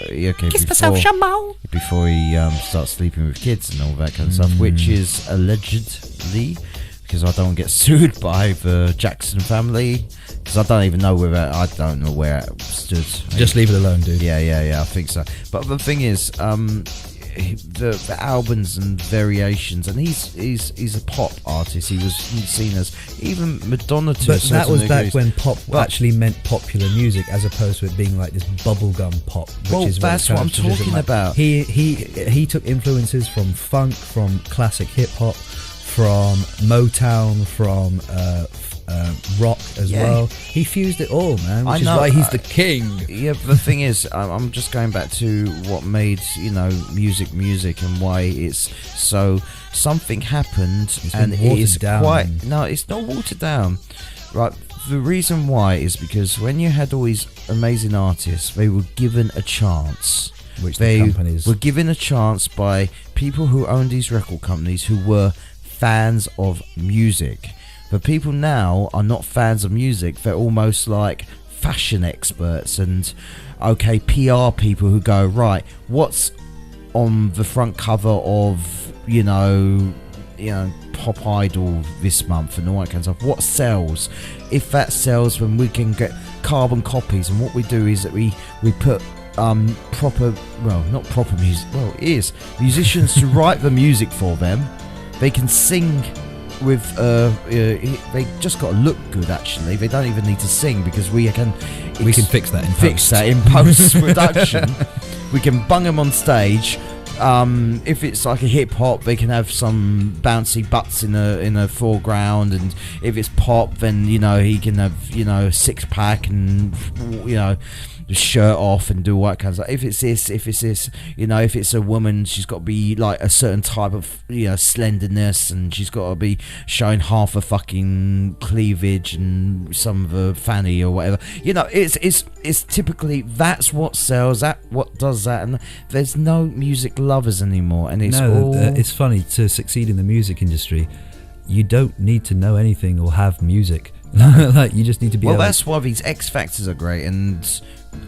before he starts sleeping with kids and all that kind of stuff, which is allegedly. Because I don't get sued by the Jackson family. Because I don't even know I don't know where it stood. Just leave it alone, dude. Yeah, I think so. But the thing is, the albums and variations, and he's a pop artist. He was seen as even Madonna to a certain that was degree. back when pop actually meant popular music, as opposed to it being like this bubblegum pop. That's what I'm talking about. He took influences from funk, from classic hip hop, from Motown, from rock as well. He fused it all, man, which is why he's the king. Yeah, but the thing is, I'm just going back to what made, you know, music and why it's so. Something happened and it is quite. No, it's not watered down. Right. The reason why is because when you had all these amazing artists, they were given a chance. Which the companies were given a chance by people who owned these record companies who were fans of music. But people now are not fans of music. They're almost like fashion experts and PR people who go, right, what's on the front cover of you know Pop Idol this month and all that kind of stuff. What sells? If that sells, then we can get carbon copies. And what we do is that we put proper, well, not proper music, well, it is musicians to write the music for them. They can sing with they just got to look good. Actually, they don't even need to sing because we can fix that in post production. We can bung them on stage, If it's like a hip hop, they can have some bouncy butts in a foreground, and if it's pop, then he can have a 6-pack and the shirt off and do all that kind of stuff. If it's this, if it's a woman, she's got to be like a certain type of slenderness, and she's got to be showing half a fucking cleavage and some of a fanny or whatever. It's typically that's what sells, that what does that, and there's no music lovers anymore. And it's funny, to succeed in the music industry, you don't need to know anything or have music. Like, you just need to be that's why these X Factors are great, and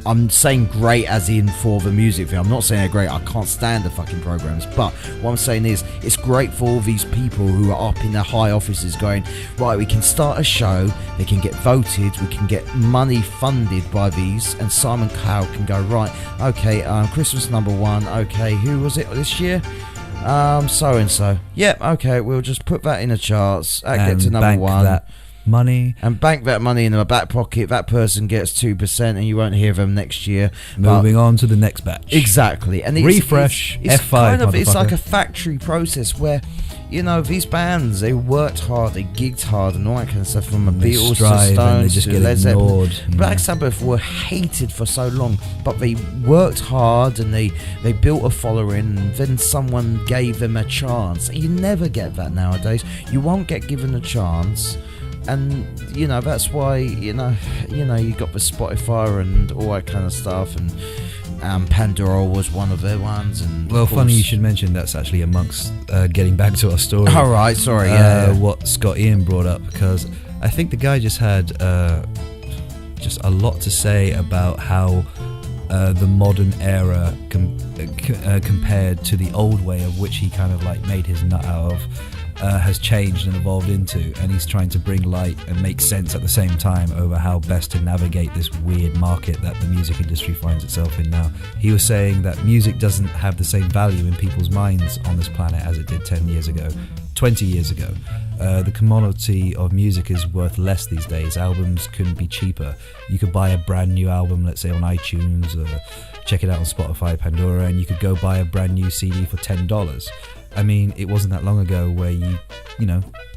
I'm saying great as in for the music thing. I'm not saying they're great. I can't stand the fucking programs. But what I'm saying is, it's great for all these people who are up in their high offices going, right, we can start a show, they can get voted, we can get money funded by these, and Simon Cowell can go, right, okay, Christmas #1, okay, who was it this year? So and so. Yep, okay, we'll just put that in the charts, get to #1. That money and bank that money in the back pocket. That person gets 2%, and you won't hear them next year. Moving on to the next batch. Exactly, and refresh. It's F5. Kind of, it's like a factory process where these bands, they worked hard, they gigged hard, and all that kind of stuff. From the Beatles to Stones to Led Zeppelin. Black Sabbath were hated for so long, but they worked hard and they built a following. And then someone gave them a chance. You never get that nowadays. You won't get given a chance. And that's why you got the Spotify and all that kind of stuff, and Pandora was one of their ones. And funny you should mention that's actually amongst getting back to our story. All right, sorry. What Scott Ian brought up, because I think the guy just had just a lot to say about how the modern era compared to the old way of which he kind of like made his nut out of. Has changed and evolved into, and he's trying to bring light and make sense at the same time over how best to navigate this weird market that the music industry finds itself in now. He was saying that music doesn't have the same value in people's minds on this planet as it did 10 years ago, 20 years ago. The commodity of music is worth less these days. Albums couldn't be cheaper. You could buy a brand new album, let's say on iTunes, or check it out on Spotify, Pandora, and you could go buy a brand new CD for $10. I mean, it wasn't that long ago where you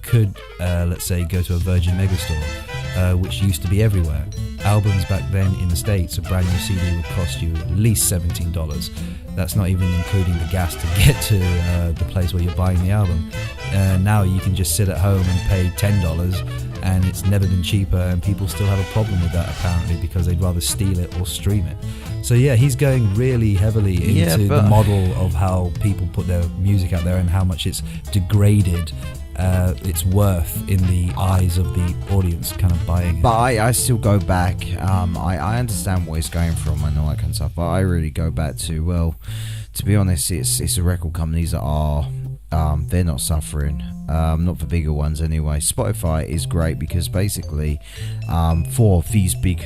could, let's say, go to a Virgin Megastore, which used to be everywhere. Albums back then in the States, a brand new CD would cost you at least $17. That's not even including the gas to get to the place where you're buying the album. Now you can just sit at home and pay $10, and it's never been cheaper, and people still have a problem with that apparently, because they'd rather steal it or stream it. So yeah, he's going really heavily into the model of how people put their music out there and how much it's degraded its worth in the eyes of the audience kind of buying it. But I still go back. I understand what he's going from and all that kind of stuff, but I really go back to, well, to be honest, it's the record companies that are they're not suffering, not the bigger ones anyway. Spotify is great because basically for these big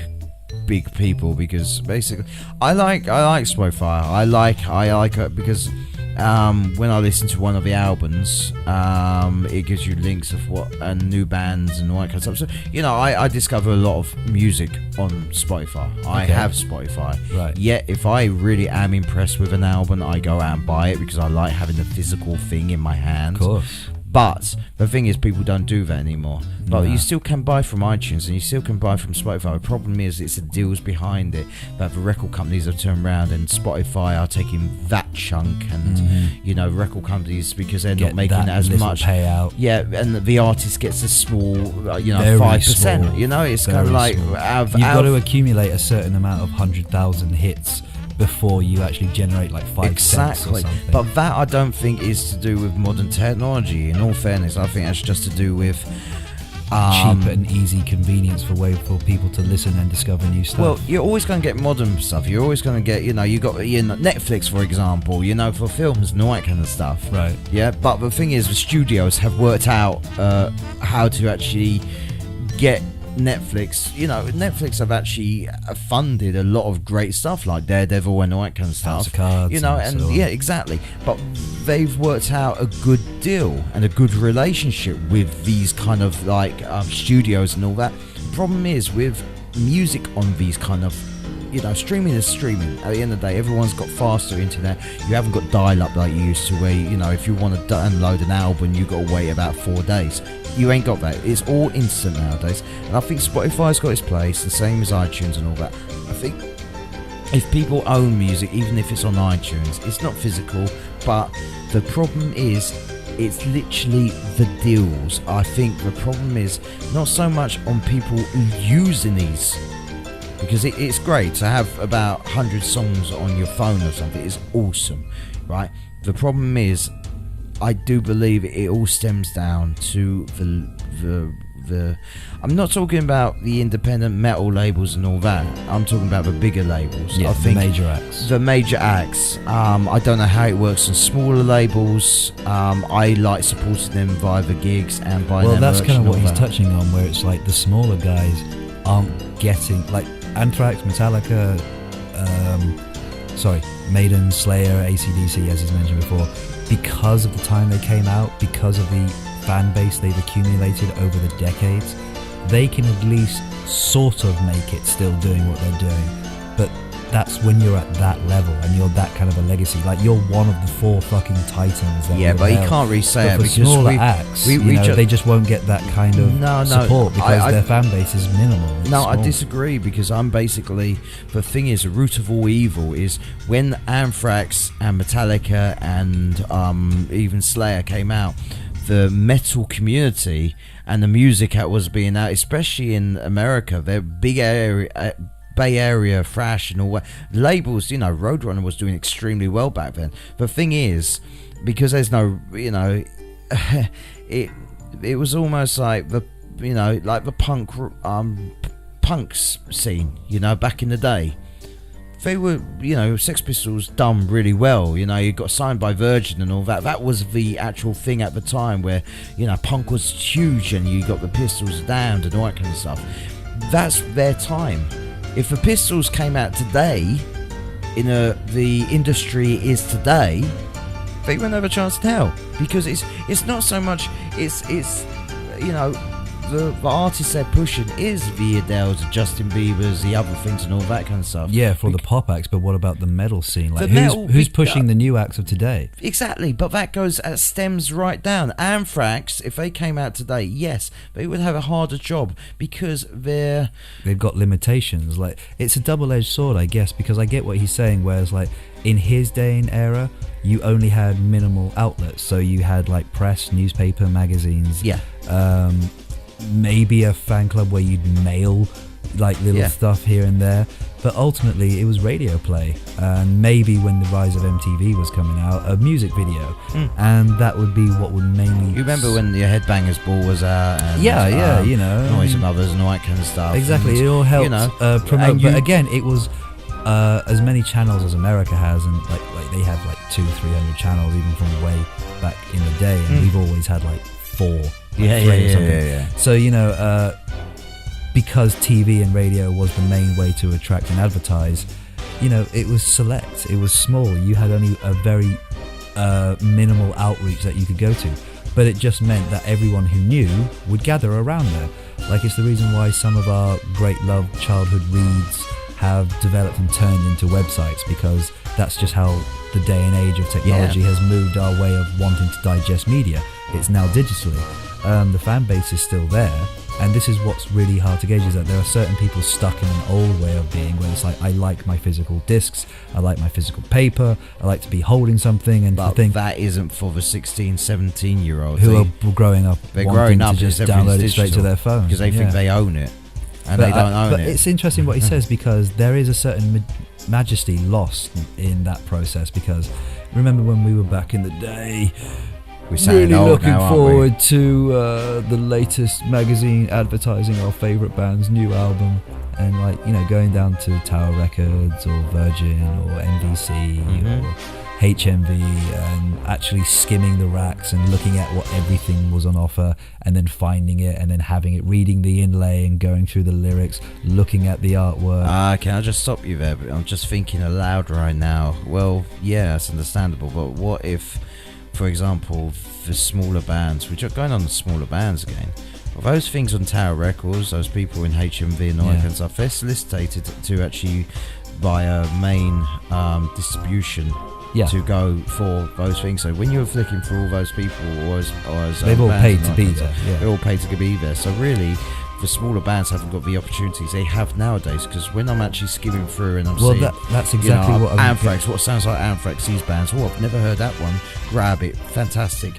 people, because basically I like Spotify. I like it because when I listen to one of the albums, it gives you links of what and new bands and all that kind of stuff. So I discover a lot of music on Spotify. I have Spotify. Right. Yet if I really am impressed with an album, I go out and buy it because I like having the physical thing in my hand. Of course. But the thing is, people don't do that anymore. But you still can buy from iTunes and you still can buy from Spotify. The problem is, it's the deals behind it that the record companies have turned around, and Spotify are taking that chunk, and record companies, because they're not making as much payout. Yeah, and the artist gets a small, Very 5%. small. It's kind of like you've got to accumulate a certain amount of 100,000 hits before you actually generate like 5 cents or something. But that I don't think is to do with modern technology. In all fairness, I think that's just to do with cheap and easy convenience for people to listen and discover new stuff. Well, you're always going to get modern stuff. You're always going to get, you got Netflix, for example, for films and all that kind of stuff. Right. Yeah, but the thing is, the studios have worked out how to actually get Netflix. Netflix have actually funded a lot of great stuff like Daredevil and all that kind of stuff. House of Cards, and yeah, exactly. But they've worked out a good deal and a good relationship with these kind of like studios and all that. The problem is with music on these kind of streaming is streaming. At the end of the day, everyone's got faster internet. You haven't got dial-up like you used to, where if you want to download an album, you got to wait about 4 days. You ain't got that. It's all instant nowadays, and I think Spotify's got its place, the same as iTunes and all that. I think if people own music, even if it's on iTunes, it's not physical, but the problem is it's literally the deals. I think the problem is not so much on people using these, because it's great to have about 100 songs on your phone or something. It's awesome, right? The problem is, I do believe it all stems down to the I'm not talking about the independent metal labels and all that. I'm talking about the bigger labels. Yeah, I think the major acts. The major acts. I don't know how it works on smaller labels. I like supporting them via the gigs and by their that's merch kind of and what all he's that. touching on, where it's like the smaller guys aren't getting, like Anthrax, Metallica, Maiden, Slayer, AC/DC, as he's mentioned before, because of the time they came out, because of the fan base they've accumulated over the decades, they can at least sort of make it still doing what they're doing. But that's when you're at that level and you're that kind of a legacy. Like, you're one of the 4 fucking titans. That But you held. can't really say it But for because smaller acts, they just won't get that kind of support because their fan base is minimal. It's I small. disagree, because I'm basically, the thing is, the root of all evil is when Anthrax and Metallica and even Slayer came out, the metal community and the music that was being out, especially in America, their big area, Bay Area thrash and all that labels, Roadrunner was doing extremely well back then. The thing is, because there's no, it was almost like the, like the punks scene, back in the day. They were, Sex Pistols done really well. You got signed by Virgin and all that. That was the actual thing at the time where, punk was huge and you got the Pistols down and all that kind of stuff. That's their time. If the Pistols came out today, in the industry is today, they wouldn't have a chance in hell, because it's not so much it's the artists they're pushing is the Adeles, the Justin Biebers, the other things and all that kind of stuff. Yeah, for the pop acts, but what about the metal scene? Like, The who's pushing the new acts of today? Exactly, but that stems right down. Anthrax, if they came out today, yes, they would have a harder job because they've got limitations. Like, it's a double-edged sword, I guess, because I get what he's saying, whereas like in his day and era, you only had minimal outlets, so you had like press, newspaper, magazines. Yeah. Maybe a fan club where you'd mail like little stuff here and there, but ultimately it was radio play, and maybe when the rise of MTV was coming out, a music video, and that would be what would mainly. You remember when the Headbangers Ball was out? And, Noise and Others and all that kind of stuff. Exactly, and, it all helped promote. But again, it was as many channels as America has, and like they have like 200-300 channels even from way back in the day, and we've always had like 4. Yeah. So because TV and radio was the main way to attract and advertise, it was select, it was small. You had only a very minimal outreach that you could go to, but it just meant that everyone who knew would gather around there. Like, it's the reason why some of our great loved childhood reads have developed and turned into websites, because that's just how the day and age of technology has moved our way of wanting to digest media. It's now digitally. The fan base is still there, and this is what's really hard to gauge, is that there are certain people stuck in an old way of being, where it's like, I like my physical discs, I like my physical paper, I like to be holding something, and but to think that isn't for the 16-17-year-olds who are growing up they're wanting growing up to just download it straight to their phone because they think they own it, and they don't own but it. It's interesting what he says, because there is a certain majesty lost in that process, because remember when we were back in the day, We're really old looking now, aren't we? forward to the latest magazine advertising our favourite band's new album, and going down to Tower Records or Virgin or NBC or HMV, and actually skimming the racks and looking at what everything was on offer, and then finding it, and then having it, reading the inlay and going through the lyrics, looking at the artwork. Can I just stop you there? I'm just thinking aloud right now. Well, yeah, that's understandable, but what if, for example, the smaller bands, which are going on the smaller bands again, well, those things on Tower Records, those people in HMV and all that kind of stuff, they're solicited to actually via main distribution to go for those things. So when you're flicking through all those people, or as they've all bands paid and to like be that, there. Yeah. They're all paid to be there. So really, the smaller bands haven't got the opportunities they have nowadays. Because when I'm actually skimming through and I'm seeing, that's exactly what Anthrax, what sounds like Anthrax, these bands. Oh, I've never heard that one. Grab it, fantastic.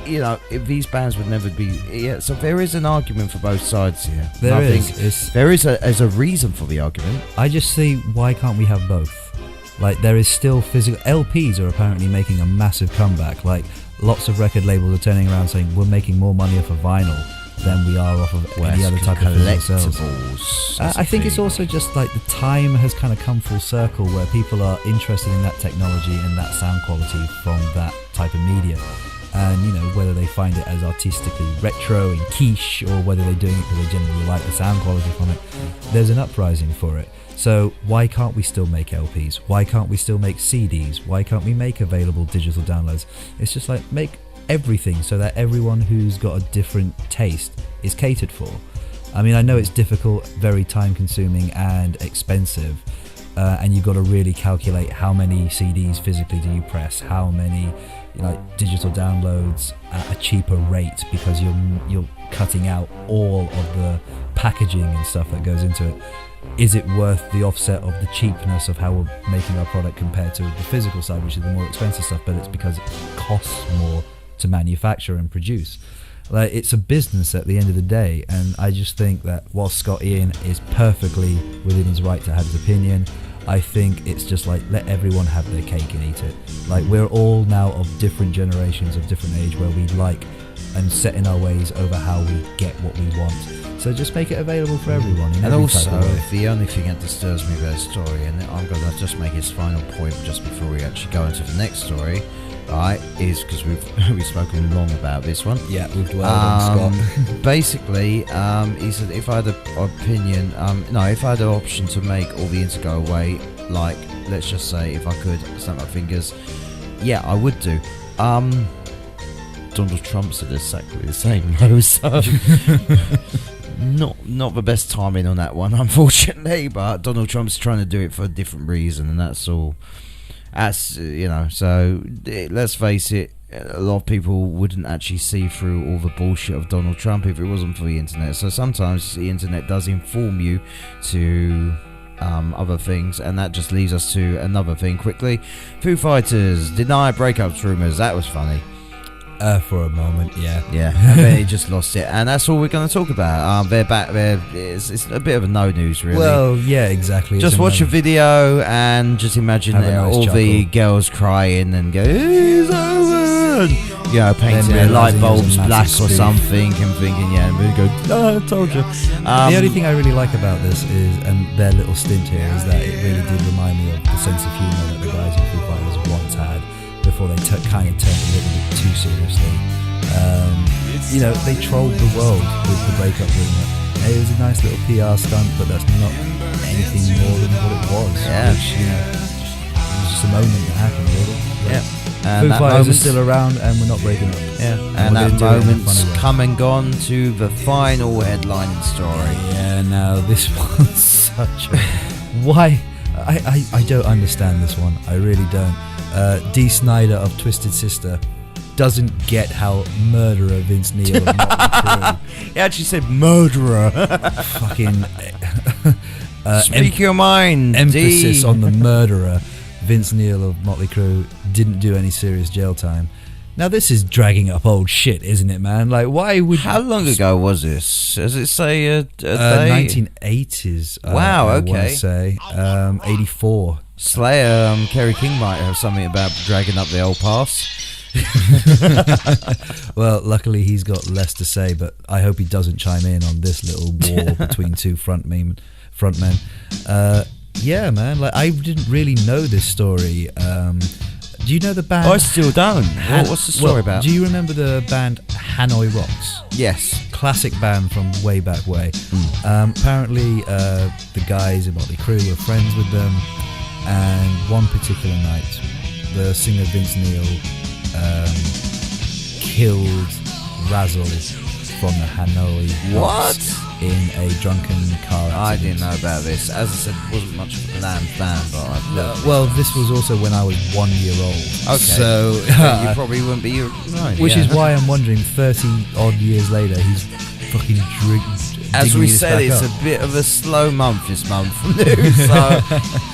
You know, if these bands would never be. Yeah, so there is an argument for both sides here. There is a reason for the argument. I just see, why can't we have both? Like, there is still physical. LPs are apparently making a massive comeback. Like, lots of record labels are turning around saying we're making more money off of vinyl than we are off of any other type of physical sales. I think it's also just like the time has kind of come full circle where people are interested in that technology and that sound quality from that type of media. And, you know, whether they find it as artistically retro and quiche, or whether they're doing it because they generally like the sound quality from it, there's an uprising for it. So why can't we still make LPs? Why can't we still make CDs? Why can't we make available digital downloads? It's just like, make everything so that everyone who's got a different taste is catered for. I mean, I know it's difficult, very time consuming and expensive. And you've got to really calculate how many CDs physically do you press, how many digital downloads at a cheaper rate, because you're cutting out all of the packaging and stuff that goes into it. Is it worth the offset of the cheapness of how we're making our product compared to the physical side, which is the more expensive stuff? But it's because it costs more to manufacture and produce. Like, it's a business at the end of the day, and I just think that while Scott Ian is perfectly within his right to have his opinion, I think it's just like, let everyone have their cake and eat it. Like, we're all now of different generations, of different age, where we like and set in our ways over how we get what we want. So just make it available for everyone. In every type of way. The only thing that disturbs me about the story, and I'm going to just make his final point just before we actually go into the next story, right, is because we've spoken long about this one. Yeah, we've dwelled on Scott. Basically, he said, if I had an opinion, if I had the option to make all the ins go away, like, let's just say, if I could snap my fingers, yeah, I would do. Donald Trump said exactly the same, though, so not the best timing on that one, unfortunately. But Donald Trump's trying to do it for a different reason, and that's all. So let's face it, a lot of people wouldn't actually see through all the bullshit of Donald Trump if it wasn't for the internet. So sometimes the internet does inform you to other things, and that just leads us to another thing quickly. Foo Fighters deny breakups rumors. That was funny. For a moment, yeah. And then he just lost it, and that's all we're going to talk about. They're back. It's a bit of a no news, really. Well, yeah, exactly. Just watch a video and just imagine all the girls crying and go, "It's over," painting their light bulbs black or something, and thinking, and we go, "Oh, I told you." The only thing I really like about this is, and their little stint here, is that it really did remind me of the sense of humour that the guys in Foo Fighters once had, before they kind of turned a little bit too seriously. They trolled the world with the breakup rumour. It was a nice little PR stunt, but that's not anything more than what it was. Yeah. Which, it was just a moment that happened, really. Yeah. And Foo Fighters are still around, and we're not breaking up. Yeah. And that moment's come and gone to the final headlining story. Yeah, now this one's such a... Why? I don't understand this one. I really don't. D. Snider of Twisted Sister doesn't get how murderer Vince Neil of Motley Crue. He actually said murderer. Fucking speak your mind. Emphasis on the murderer. Vince Neil of Motley Crue didn't do any serious jail time. Now this is dragging up old shit, isn't it, man? Like, why would? How long ago was this? Does it say a day? 1980s. Wow. I okay. want to say 84. Slayer, Kerry King might have something about dragging up the old past. Well, luckily he's got less to say, but I hope he doesn't chime in on this little war between two frontmen. Yeah, man. Like, I didn't really know this story. Do you know the band? I still don't. What's the story about? Do you remember the band Hanoi Rocks? Yes. Classic band from way back way. Apparently, the guys in Motley Crue were friends with them, and one particular night, the singer Vince Neil killed Razzle from the Hanoi What? rocks in a drunken car accident. I didn't know about this. As I said, wasn't much of a Glam fan, but I've looked. Well, this was also when I was 1 year old. Okay. So you probably wouldn't be right. which yeah. is why I'm wondering, 30 odd years later, he's fucking as digging we this said, back it's up. a bit of a slow month this month for news. So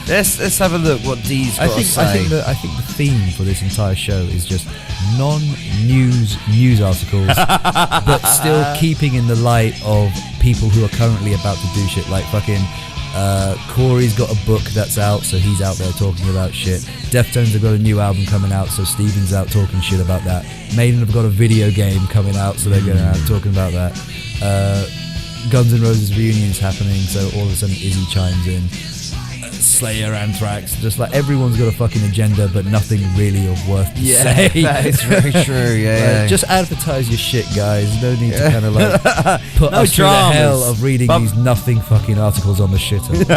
let's have a look what Dee's got to say. I think the theme for this entire show is just non-news articles, but still keeping in the light of people who are currently about to do shit. Like fucking Corey's got a book that's out, so he's out there talking about shit. Deftones have got a new album coming out, so Steven's out talking shit about that. Maiden have got a video game coming out, so they're going out talking about that. Guns N' Roses reunion's happening, so all of a sudden Izzy chimes in. Slayer, Anthrax, just like everyone's got a fucking agenda, but nothing really of worth to say. That is very true. Yeah, Just advertise your shit, guys. No need to kind of like put No us through the dramas. hell of reading these nothing fucking articles on the shitter.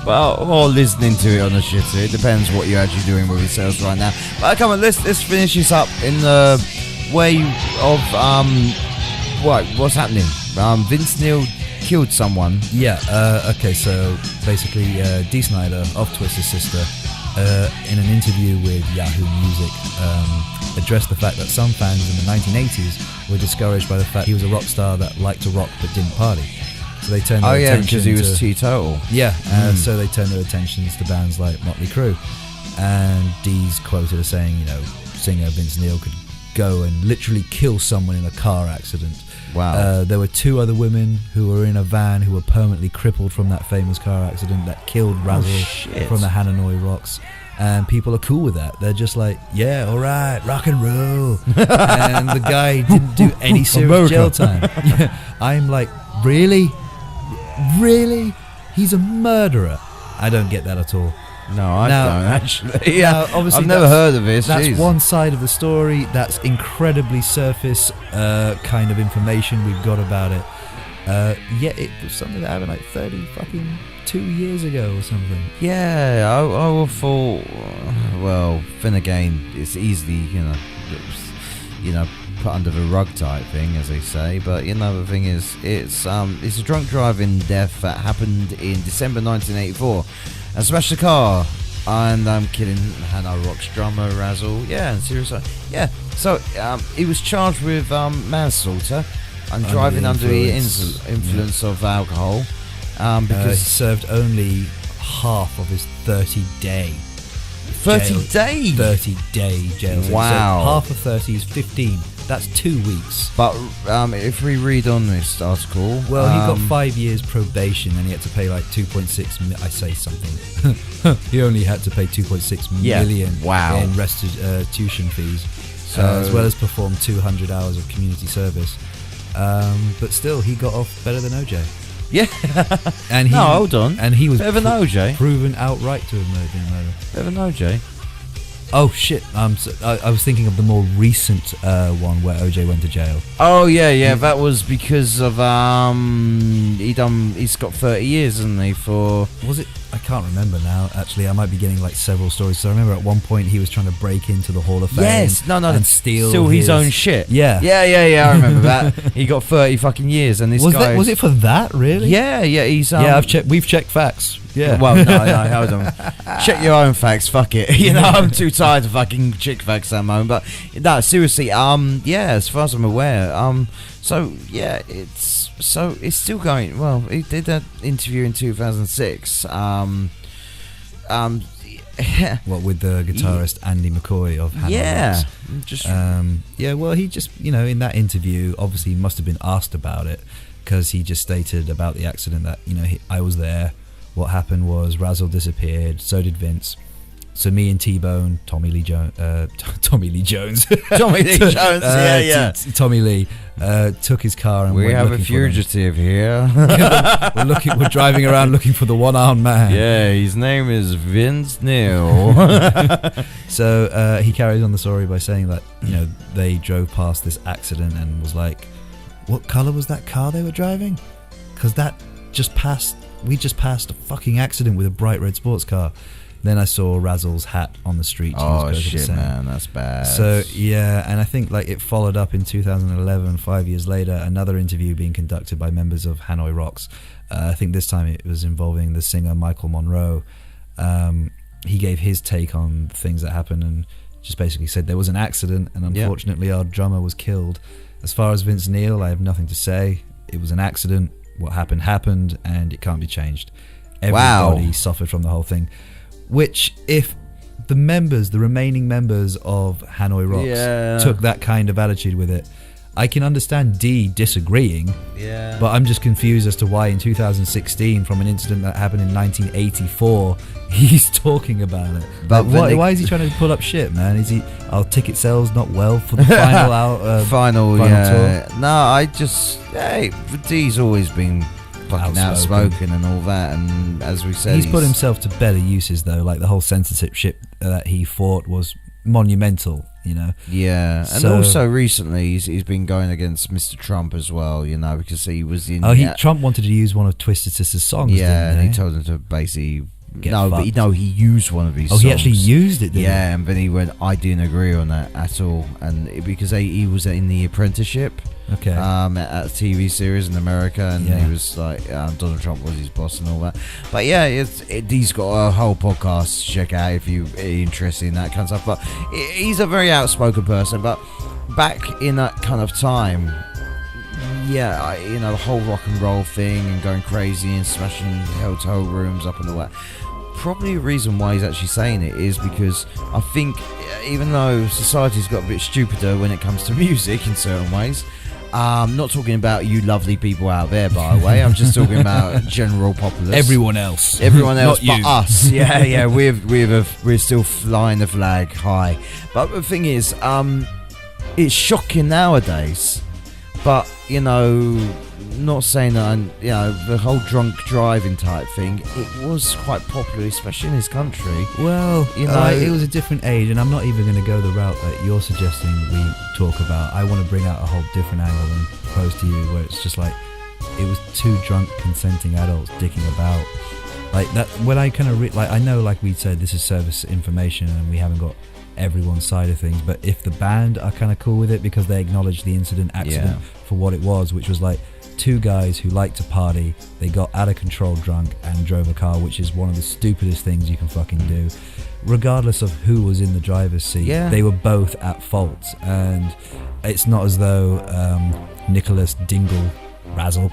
Well, or listening to it on the shitter. It depends what you're actually doing with yourselves right now. But come on, let's finish this up in the way of what's happening. Vince Neil killed someone. Yeah. Okay. So basically, Dee Snider of Twisted Sister, in an interview with Yahoo Music, addressed the fact that some fans in the 1980s were discouraged by the fact he was a rock star that liked to rock but didn't party. So they turned their attention because he was to, teetotal. Yeah, so they turned their attentions to bands like Motley Crue. And Dee's quoted as saying, singer Vince Neil could go and literally kill someone in a car accident. Wow. There were 2 other women who were in a van who were permanently crippled from that famous car accident that killed Razzle shit. from the Hanoi rocks. And people are cool with that. They're just like, yeah, all right, rock and roll. And the guy didn't do any serious jail time. I'm like, really? Really? He's a murderer. I don't get that at all. No, I don't actually. Yeah, obviously I've never heard of this. That's Jeez. one side of the story. That's incredibly surface kind of information we've got about it. Yet it was something that happened like 30 fucking 2 years ago or something. Yeah, I would thought. Well, then again, it's easily put under the rug type thing, as they say. But the thing is, it's a drunk driving death that happened in December 1984. And smashed the car, and I'm killing Hanoi Rock's drummer Razzle. Yeah, and seriously, yeah. So he was charged with manslaughter and driving under the influence of alcohol. Because he served only half of his 30-day. 30-day jail. Wow. So half of 30 is 15. That's 2 weeks. But if we read on this article, well, he got 5 years probation, and he had to pay like 2.6. I say something. He only had to pay 2.6 million in restitution fees, as well as perform 200 hours of community service. But still, he got off better than OJ. Yeah. And he, hold on. And he was better than OJ. Proven outright to have been murdered. Better than OJ. Oh shit! I was thinking of the more recent one where OJ went to jail. Oh yeah. That was because of he's got 30 years, hasn't he? For was it? I can't remember now. Actually, I might be getting like several stories. So I remember at one point he was trying to break into the Hall of Fame. Yes, and steal his own shit. Yeah. I remember that. He got 30 fucking years, and this guy was it for that really? Yeah. He's I've checked. We've checked facts. Yeah. Well, no, hold on. Check your own facts. Fuck it. I'm too tired to fucking check facts at the moment. But no, seriously. As far as I'm aware. It's still going. Well, he did that interview in 2006. What with the guitarist Andy McCoy of Hanoi Rocks. Well, he just in that interview, obviously, he must have been asked about it because he just stated about the accident that I was there. What happened was Razzle disappeared, so did Vince. So me and T-Bone, Tommy Lee Jones, Tommy Lee, took his car and we have a fugitive here. We're driving around looking for the one-armed man. Yeah, his name is Vince Neil. So he carries on the story by saying that they drove past this accident and was like, "What color was that car they were driving?" Because that just passed. We just passed a fucking accident with a bright red sports car. Then I saw Razzle's hat on the street. Oh shit, man, that's bad. So yeah, and I think like it followed up in 2011, 5 years later, another interview being conducted by members of Hanoi Rocks. I think this time it was involving the singer Michael Monroe. He gave his take on things that happened and just basically said there was an accident and unfortunately our drummer was killed. As far as Vince Neil, I have nothing to say. It was an accident. What happened and it can't be changed. Everybody suffered from the whole thing. Which, if the remaining members of Hanoi Rocks took that kind of attitude with it, I can understand D disagreeing, but I'm just confused as to why in 2016, from an incident that happened in 1984, he's talking about it. But why is he trying to pull up shit, man? Is he? Our ticket sales not well for the final tour. No, I just D's always been fucking outspoken and all that, and as we said, he's put himself to better uses though. Like the whole censorship that he fought was monumental, you know. Yeah, and also recently he's been going against Mr. Trump as well, you know, because he was in. Trump wanted to use one of Twisted Sister's songs. Yeah, and he told him to basically. He used one of his songs. He actually used it, didn't he? And then he went, I didn't agree on that at all. And because he was in The Apprenticeship, at a TV series in America, and he was like, Donald Trump was his boss and all that. But he's got a whole podcast to check out if you're interested in that kind of stuff. But he's a very outspoken person. But back in that kind of time, the whole rock and roll thing and going crazy and smashing hotel rooms up and all that. Probably the reason why he's actually saying it is because I think even though society's got a bit stupider when it comes to music in certain ways, not talking about you lovely people out there, by the way. I'm just talking about general populace. Everyone else, but us. We're still flying the flag high. But the thing is, it's shocking nowadays. But not saying that the whole drunk driving type thing, it was quite popular, especially in this country. Well, it was a different age, and I'm not even going to go the route that you're suggesting we talk about. I want to bring out a whole different angle and propose to you, where it's just like it was two drunk consenting adults dicking about, like that. When I kind of I know, like we said, this is service information, and we haven't got everyone's side of things, but if the band are kind of cool with it because they acknowledge the accident for what it was, which was like two guys who like to party, they got out of control drunk and drove a car, which is one of the stupidest things you can fucking do, regardless of who was in the driver's seat. They were both at fault, and it's not as though Nicholas Dingle Razzle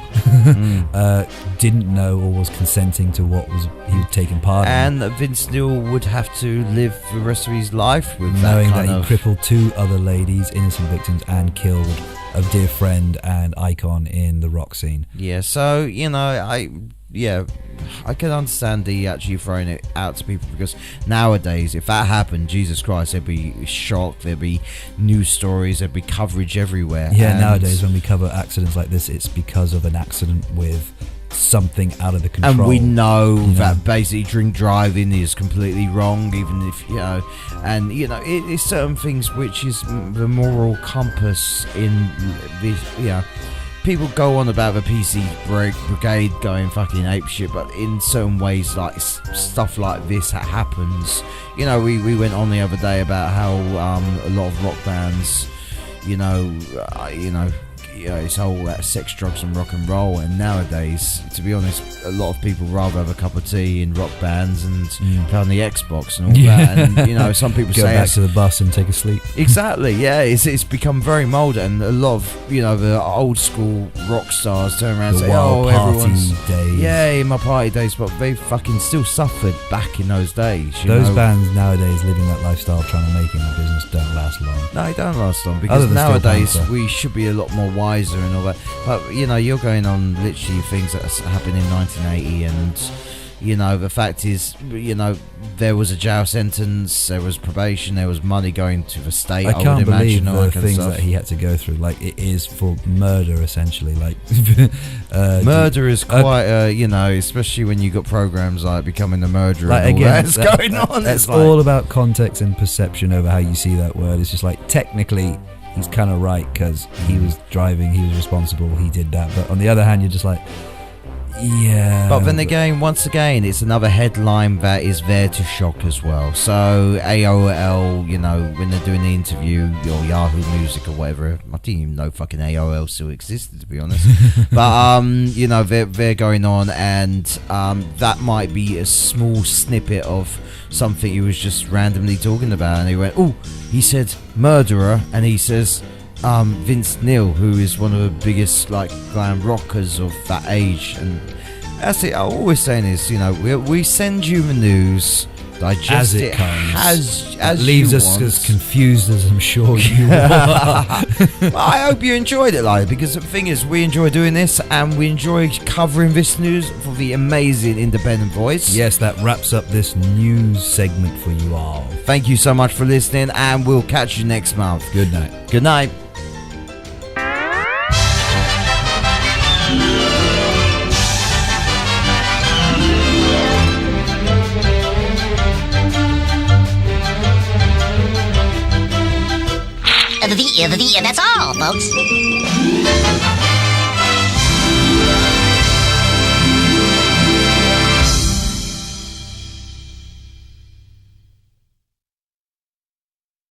didn't know or was consenting to what he was taking part in. And Vince Neil would have to live the rest of his life with knowing that he crippled two other ladies, innocent victims, and killed a dear friend and icon in the rock scene. So I can understand the actually throwing it out to people, because nowadays if that happened, Jesus Christ, there'd be shock, there'd be news stories, there'd be coverage everywhere. Nowadays when we cover accidents like this, it's because of an accident with something out of the control, and we know that basically drink driving is completely wrong, even if it's certain things which is the moral compass in this. People go on about the PC brigade going fucking apeshit, but in certain ways, like stuff like this happens. We went on the other day about how a lot of rock bands, it's whole sex, drugs, and rock and roll. And nowadays, to be honest, a lot of people rather have a cup of tea in rock bands and play on the Xbox and all that. And some people go back to the bus and take a sleep. Exactly, it's become very molded, and a lot of the old school rock stars turn around and say, everyone's in my party days, but they fucking still suffered back in those days. Those bands nowadays living that lifestyle, trying to make it in the business, don't last long. No, they don't last long, because nowadays we should be a lot more wiser and all that. But you're going on literally things that happened in 1980, and the fact is, there was a jail sentence, there was probation, there was money going to the state. I can't believe the things that he had to go through. Like, it is for murder, essentially. Like, murder is quite, especially when you got programs like Becoming the Murderer. Like, and all again, that's going on. It's all about context and perception over how you see that word. It's just like, technically, he's kind of right, because he was driving, he was responsible, he did that. But on the other hand, you're just like, Yeah. But then again, once again, it's another headline that is there to shock as well. So AOL, you know, when they're doing the interview, or Yahoo Music or whatever, I didn't even know fucking AOL still existed, to be honest. But you know, they're going on, and that might be a small snippet of something he was just randomly talking about, and he went, oh, he said murderer, and he says Vince Neil, who is one of the biggest like glam rockers of that age. And that's it. I'm always saying is, you know, we send you the news, digest as it comes, as leaves you us want. as confused as I'm sure you are. I hope you enjoyed it, like, because the thing is, we enjoy doing this, and we enjoy covering this news for the amazing independent voice. Yes, that wraps up this news segment for you all. Thank you so much for listening, and we'll catch you next month. Good night. Good night. That's all, folks.